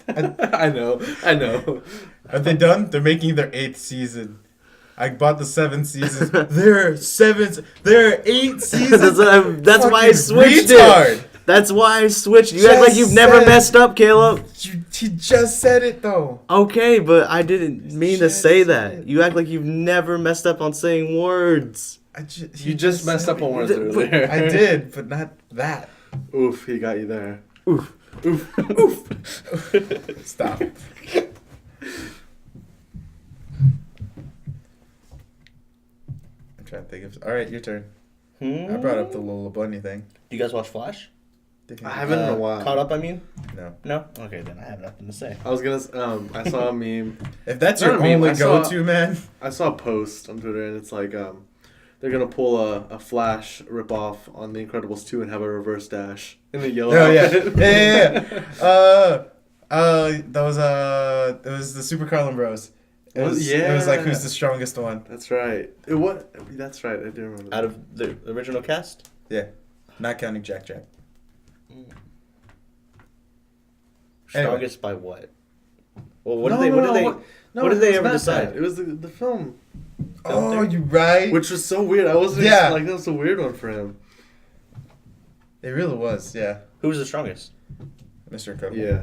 I know. Are they done? They're making their 8th season. I bought the 7 seasons. There are 7. There are 8 seasons. That's why I Fucking switched retard. it. That's why I switched. You Just act like you've never said- messed up, Caleb. You just said it though. Okay, but I didn't mean to Just say said that. it. You act like you've never messed up on saying words. You just messed up on words But- earlier. I did, but not that. Oof, he got you there. Oof. Stop. I'm trying to think of. All right, your turn. I brought up the Lola Bunny thing. You guys watch Flash? I haven't in a while. Caught up, I mean? No. No? Okay, then I have nothing to say. I was gonna. I saw a meme. If that's Not your a meme, only I saw- go-to, man. I saw a post on Twitter, and it's like, they're gonna pull a Flash ripoff on The Incredibles 2 and have a reverse dash in the yellow. Oh yeah, outfit. yeah. It was the Super Carlin Bros. It was like Yeah. who's the strongest one. That's right. That's right. I do remember. Out of the original cast? Yeah, not counting Jack Jack. Strongest by what? Well, what No, did they? no, What no, did they? what- no, what did it they was ever not decide? that. It was the film, Oh, you right. which was so weird. I wasn't Yeah. like that was a weird one for him. It really was. Yeah. Who was the strongest? Mr. Incredible. Yeah,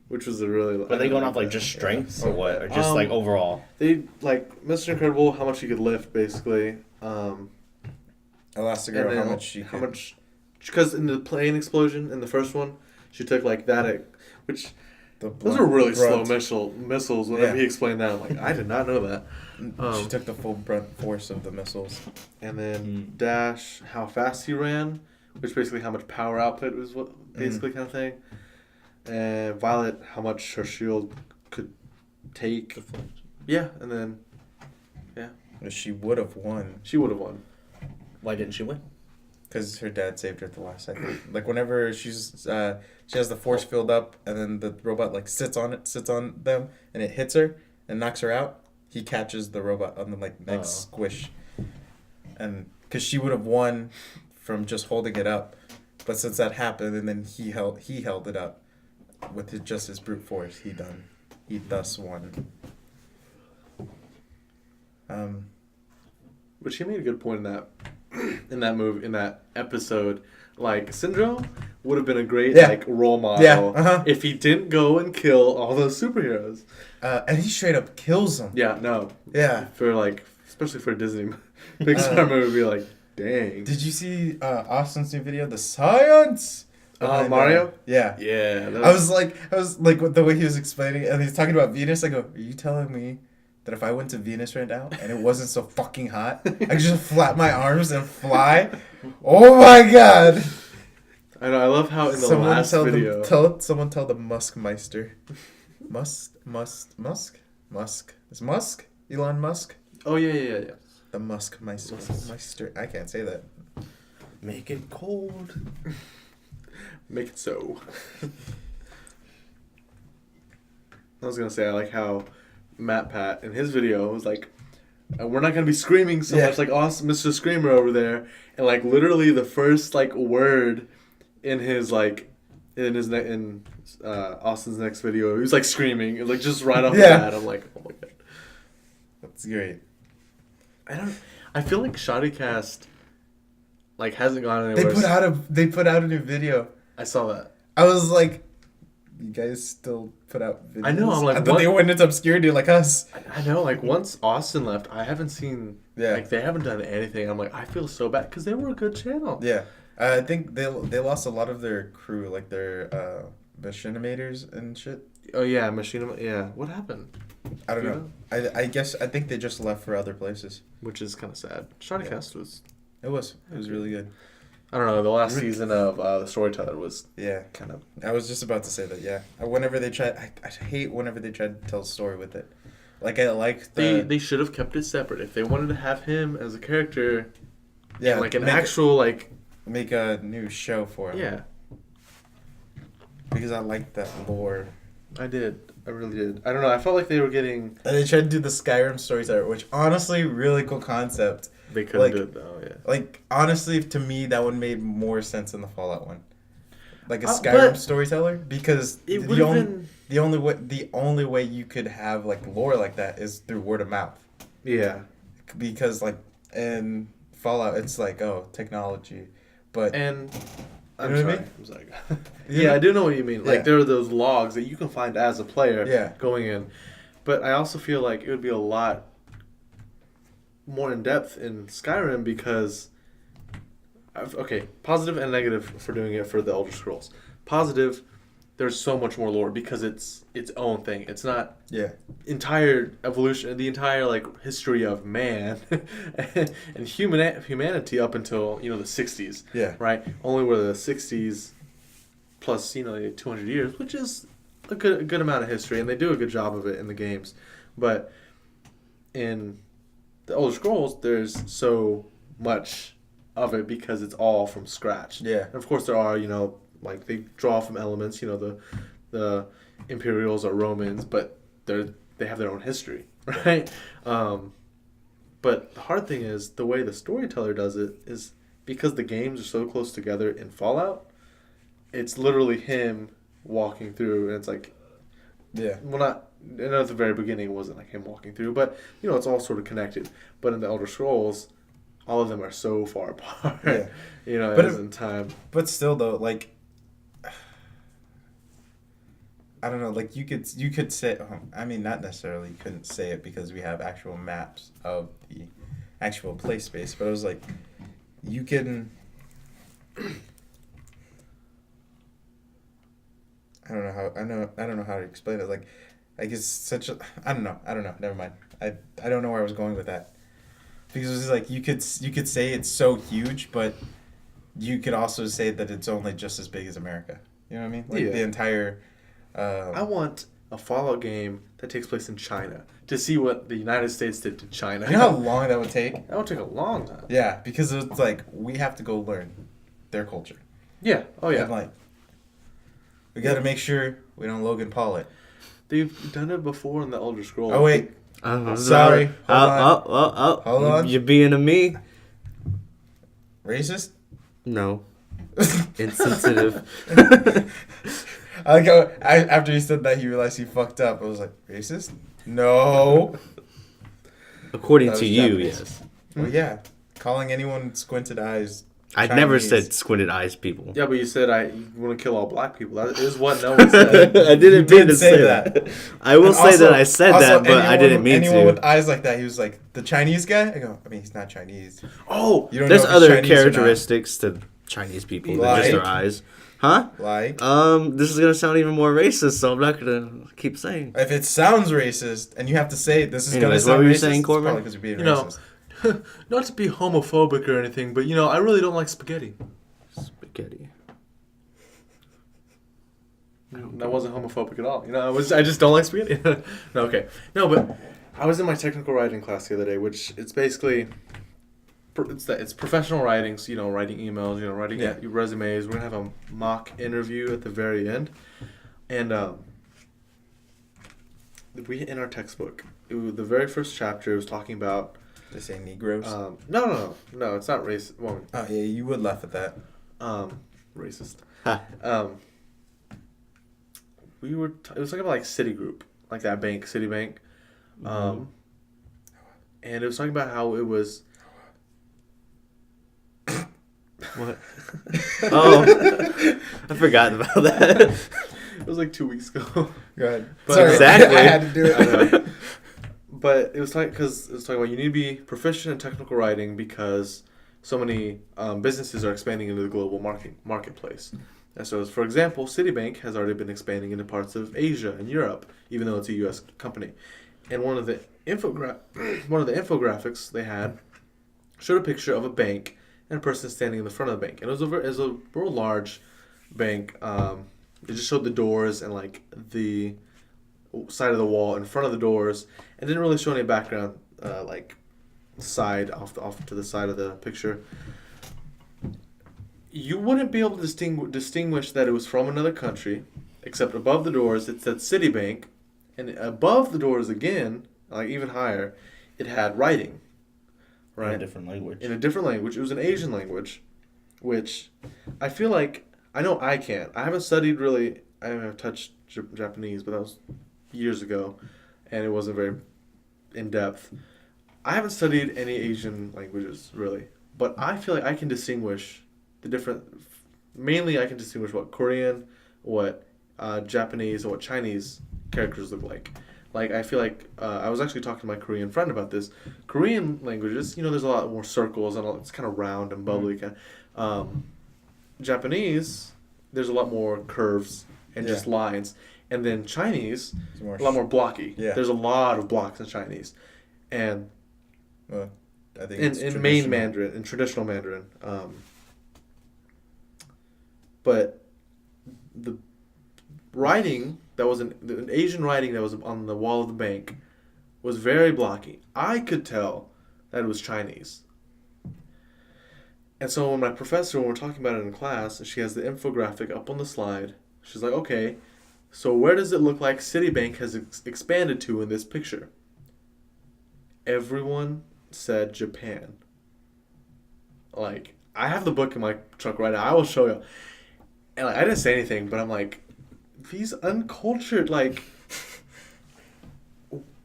which was a really. Are they going off like just strengths or what, or just like overall? They like Mr. Incredible, how much he could lift, basically. Elastigirl, how much she how could... much? Because in the plane explosion in the first one, she took like that, which those are really slow missiles. Whenever he explained that, I'm like, I did not know that. She took the full brunt force of the missiles. And then Dash, how fast he ran, which basically how much power output was what basically kind of thing. And Violet, how much her shield could take. Yeah, and then She would have won. she would have won. Why didn't she win? Because her dad saved her at the last second. Like whenever she has the force field up, and then the robot like sits on them, and it hits her and knocks her out. He catches the robot on the next squish, and because she would have won from just holding it up, but since that happened, and then he held it up with just his brute force, he thus won. But she made a good point in that episode. Like Syndrome would have been a great role model if he didn't go and kill all those superheroes. And he straight up kills them. Yeah, no. Yeah. For especially for a Disney Pixar movie, like, dang. Did you see Austin's new video, The Science? Mario? Yeah. Yeah. I was like the way he was explaining it, and he's talking about Venus. I go, are you telling me that if I went to Venus right now and it wasn't so fucking hot, I could just flap my arms and fly? Oh my god! I know. I love how in the last video. Someone tell the Muskmeister. Musk? Is Musk? Elon Musk? Oh yeah. The Muskmeister. I can't say that. Make it cold. Make it so. I was gonna say I like how Matt Pat in his video was like, we're not gonna be screaming so much like awesome Mr. Screamer over there, and like literally the first word in his in Austin's next video, he was like screaming, like just right off the bat. I'm like, oh my god, that's great. I feel like Shoddycast hasn't gone anywhere. They put out a new video. I saw that. I was like, you guys still put out videos? I know. I'm like, I thought they went into obscurity like us. I know. Like once Austin left, I haven't seen. Yeah. Like they haven't done anything. I'm like, I feel so bad because they were a good channel. Yeah. I think they lost a lot of their crew, like their machinimators and shit. Oh yeah, Yeah. What happened? I don't know. I think they just left for other places. Which is kind of sad. Shoddycast was. It was really good. I don't know. The last season of The Storyteller was kind of. I was just about to say that. Yeah. Whenever they try, I hate whenever they try to tell a story with it. Like I like They should have kept it separate if they wanted to have him as a character. Yeah. Like an actual Make a new show for him. Yeah. Because I like that lore. I did. I really did. I don't know. I felt like they were getting. And they tried to do the Skyrim Storyteller, which honestly, really cool concept. They couldn't do it though. Yeah. Like honestly, to me, that one made more sense than the Fallout one. Like a Skyrim Storyteller, because the only way you could have lore like that is through word of mouth. Yeah. Because in Fallout, it's technology, but I'm sorry. sorry. I'm sorry. Yeah, I do know what you mean. Like there are those logs that you can find as a player going in, but I also feel like it would be a lot more in depth in Skyrim because positive and negative for doing it for the Elder Scrolls. Positive, there's so much more lore because it's its own thing. It's not entire evolution, the entire history of man and humanity up until the 60s. Yeah. Right. Only were the 60s plus 200 years, which is a good amount of history, and they do a good job of it in the games. But in the Elder Scrolls, there's so much of it because it's all from scratch. Yeah. And of course, there are they draw from elements. The Imperials are Romans, but they have their own history, right? But the hard thing is the way the storyteller does it is because the games are so close together in Fallout. It's literally him walking through, and it's well, not. And at the very beginning, it wasn't him walking through, but it's all sort of connected. But in the Elder Scrolls, all of them are so far apart. Yeah. But in time. But still, though, I don't know, like you could say, I mean, not necessarily you couldn't say it because we have actual maps of the actual play space, but it was like you can. I don't know how to explain it. Like it's such a I don't know. Never mind. I don't know where I was going with that. Because it's like you could say it's so huge, but you could also say that it's only just as big as America. You know what I mean? Like the entire. I want a Fallout game that takes place in China to see what the United States did to China. You know how long that would take? That would take a long time. Yeah, because it's like we have to go learn their culture. Yeah. Oh yeah. And like we got to make sure we don't Logan Paul it. They've done it before in the Elder Scrolls. Oh wait. Sorry. Hold on. You're being a me? Racist? No. Insensitive. I like how after he said that he realized he fucked up. I was like, racist? No. According That to was you, Japanese. yes. Well, yeah. Calling anyone squinted eyes. I'd never Chinese. said squinted eyes people. Yeah, but you said you want to kill all black people. That is what no one said. I didn't You mean did to say say that. that. I will And say that I said that, but I didn't mean anyone to. with eyes like that, he was like, the Chinese guy? I go, I mean, he's not Chinese. Oh, You don't There's know if he's other Chinese or not. characteristics to Chinese people than just their Like? eyes. Huh? Like, This is gonna sound even more racist, so I'm not gonna keep saying. if it sounds racist and you have to say this is going to Anyways, sound what were you racist, saying, it's Corbin? probably because you're being You know, racist. not to be homophobic or anything, but I really don't like spaghetti. Spaghetti. That wasn't homophobic at all. I just don't like spaghetti. No, okay. No, but I was in my technical writing class the other day, which it's basically it's professional writing. So, writing emails, writing your resumes. We're gonna have a mock interview at the very end, and we in our textbook, the very first chapter was talking about. They say Negroes. No, it's not racist. Well, Oh yeah, you would laugh at that. racist. Ha. It was talking about like Citigroup, like that bank, Citibank, and it was talking about how it was. What? Oh, I forgot about that. It was like 2 weeks ago. Go ahead. But- Sorry, Exactly. I had to do I it. know. But it was because it was talking about you need to be proficient in technical writing because so many businesses are expanding into the global marketplace. And so, for example, Citibank has already been expanding into parts of Asia and Europe, even though it's a U.S. company. And one of the infographics they had showed a picture of a bank and a person standing in the front of the bank. And it was a real large bank. It just showed the doors and like the side of the wall in front of the doors, and didn't really show any background, like side off to the side of the picture. You wouldn't be able to distinguish that it was from another country, except above the doors it said Citibank, and above the doors again, like even higher, it had writing. Right. In a different language. In a different language. It was an Asian language, which I feel like I know I can't. I haven't studied really. I haven't touched Japanese, but that was years ago, and it wasn't very in depth. I haven't studied any Asian languages really, but I feel like I can distinguish the different. Mainly, I can distinguish what Korean, what Japanese, and what Chinese characters look like. Like, I feel like I was actually talking to my Korean friend about this. Korean languages, there's a lot more circles and it's kind of round and bubbly. Japanese, there's a lot more curves and just lines. And then Chinese, a lot more blocky. Yeah. There's a lot of blocks in Chinese. And Well, I think in main Mandarin, in traditional Mandarin. But the writing that was an Asian writing that was on the wall of the bank was very blocky. I could tell that it was Chinese. And so when my professor, when we're talking about it in class, she has the infographic up on the slide. She's like, okay, so where does it look like Citibank has expanded to in this picture? Everyone said Japan. Like, I have the book in my truck right now. I will show you. And I didn't say anything, but I'm like, these uncultured, like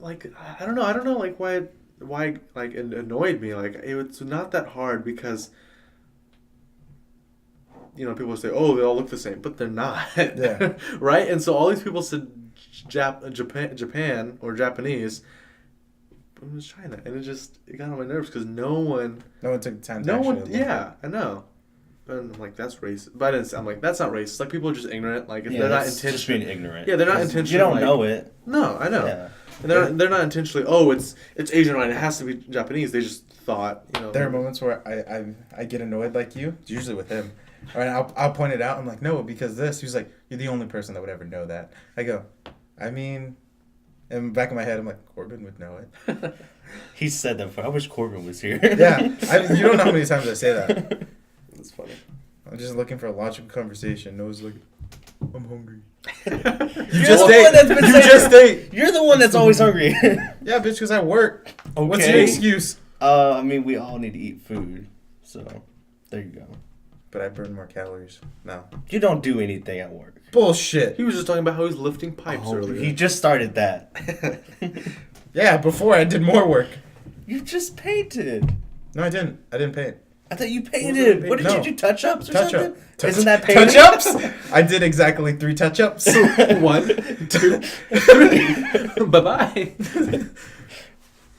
I don't know, like why like it annoyed me. Like it's not that hard because people say, oh, they all look the same, but they're not. Yeah. Right? And so all these people said Japan or Japanese, but it was China. And it got on my nerves because no one took the time to No actually one, look. yeah, I know. And I'm like, that's racist. But I'm like, that's not racist. Like, people are just ignorant. Like, if they're not just intentionally being ignorant. Yeah, they're not 'Cause intentionally. You don't like, know it. No, I know. Yeah. And they're not intentionally. Oh, it's Asian, right? It has to be Japanese. They just thought, There are moments where I get annoyed like you. It's usually with him. All right, I'll point it out. I'm like, no, because this. He was like, you're the only person that would ever know that. I go, I mean, in the back of my head, I'm like, Corbin would know it. He said that before. I wish Corbin was here. Yeah, you don't know how many times I say that. That's funny. I'm just looking for a logical conversation. Noah's like, I'm hungry. You're just the ate. one that's been You saying just it. ate. You're the one that's always hungry. Yeah, bitch, because I work. Okay. What's your excuse? I mean, we all need to eat food, so there you go. But I burn more calories now. You don't do anything at work. Bullshit. He was just talking about how he's lifting pipes earlier. He just started that. Yeah, before I did more work. You just painted. No, I didn't. I didn't paint. I thought you was painted. it? What did No. you do? Touch-ups or Touch something? up. Isn't that painting? Touch-ups? I did exactly 3 touch-ups. 1, 2, 3. Bye-bye.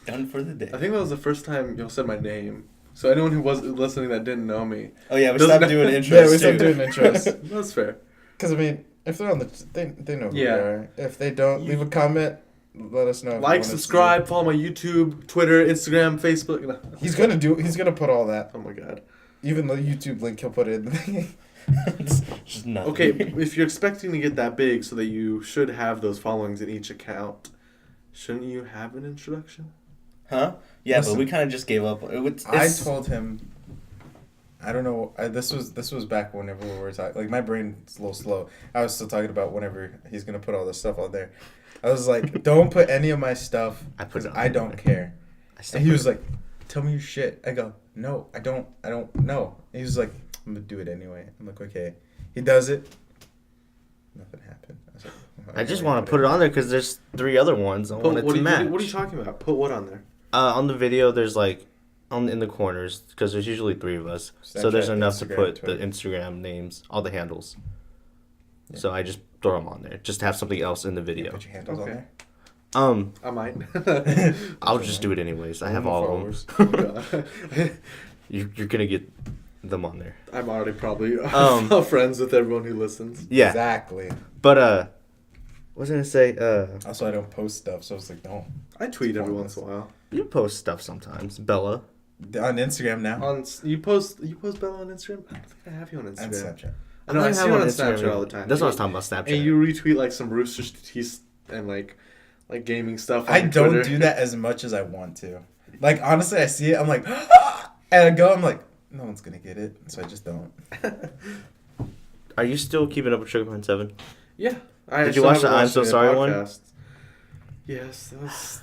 Done for the day. I think that was the first time y'all said my name. So anyone who was listening that didn't know me. Oh yeah, we Doesn't stopped doing intros Yeah, we too. stopped doing intros. That's fair. Because, I mean, if they're on they know who Yeah. we are. If they don't, leave a comment. Let us know. if you Like, wanna subscribe, follow my YouTube, Twitter, Instagram, Facebook. see. He's gonna put all that. Oh my god. Even the YouTube link, he'll put it in the thing. Just nothing. Okay, if you're expecting to get that big so that you should have those followings in each account, shouldn't you have an introduction? Huh? Yeah, Listen, but we kind of just gave up. I told him, I don't know. This was back whenever we were talking. Like, my brain's a little slow. I was still talking about whenever he's gonna put all this stuff on there. I was like, don't put any of my stuff. I put it on I don't there. care. still And he put was like, tell me your shit. I go, no, I don't know. And he was like, I'm gonna do it anyway. I'm like, okay. He does it. Nothing happened. I was like, I just want to put it on there because there's 3 other ones. I want it to match. What are you talking about? Put what on there? On the video, there's like in the corners because there's usually 3 of us, so there's Snapchat, enough to Instagram, put Twitter. the Instagram names, all the handles. Yeah. So I just throw them on there, just to have something else in the video. Put your handles on Okay. there. I might. I'll just do it anyways. I have all of Followers. them. You're gonna get them on there. I'm already probably friends with everyone who listens. Yeah, Exactly. but what was I gonna say? Also, I don't post stuff, so it's like, don't. I tweet every once in a while. You post stuff sometimes, Bella. On Instagram now. You post Bella on Instagram? I don't think I have you on Instagram. And Snapchat. I know, I don't see have you on Instagram Snapchat all either. the time. That's what I was talking about, Snapchat. And you retweet like some Rooster Teeth and like gaming stuff. On I don't Twitter. do that as much as I want to. Like, honestly, I see it, I'm like, ah! And I go, I'm like, no one's gonna get it, so I just don't. Are you still keeping up with Sugar Pine 7? Yeah. Did you watch the I'm So Sorry one? Yes, that was...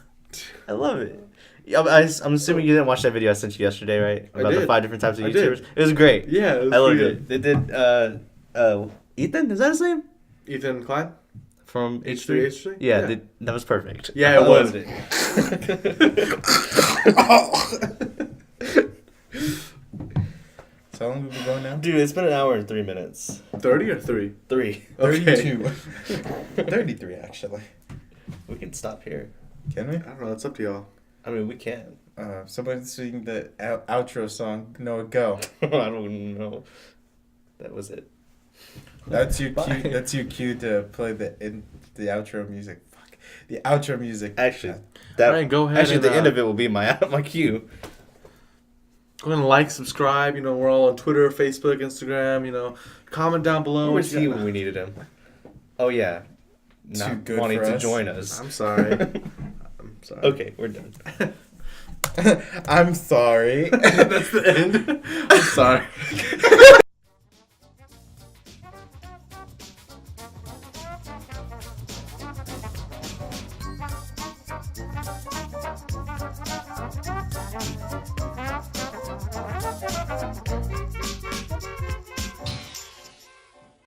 I love it. Yeah, I'm assuming you didn't watch that video I sent you yesterday, right? I About the did. 5 different types of I YouTubers. did. It was great. Yeah, it was I loved pretty it. They did Ethan, is that his name? good. Ethan Klein? From H3? H3? Yeah, that was perfect. Yeah, I it was. loved it. So how long have we been going now? Dude, it's been an hour and 3 minutes. 30 or 3? 3. Okay. 32. 33, actually. We can stop here. Can we? I don't know, it's up to y'all. I mean, we can. Somebody sing the outro song. Noah, go. I don't know. That was it. That's your Bye. cue. That's your cue to play the outro music. Fuck, the outro music. Actually, that Ryan, go ahead actually and, the end of it will be my cue. Go ahead and like, subscribe. You know, we're all on Twitter, Facebook, Instagram. You know, comment down below. Where what was you he got. when we needed him? Oh yeah, Too not good wanting for to us. join us. I'm sorry. I'm sorry. Okay, we're done. I'm sorry. That's the end. I'm sorry.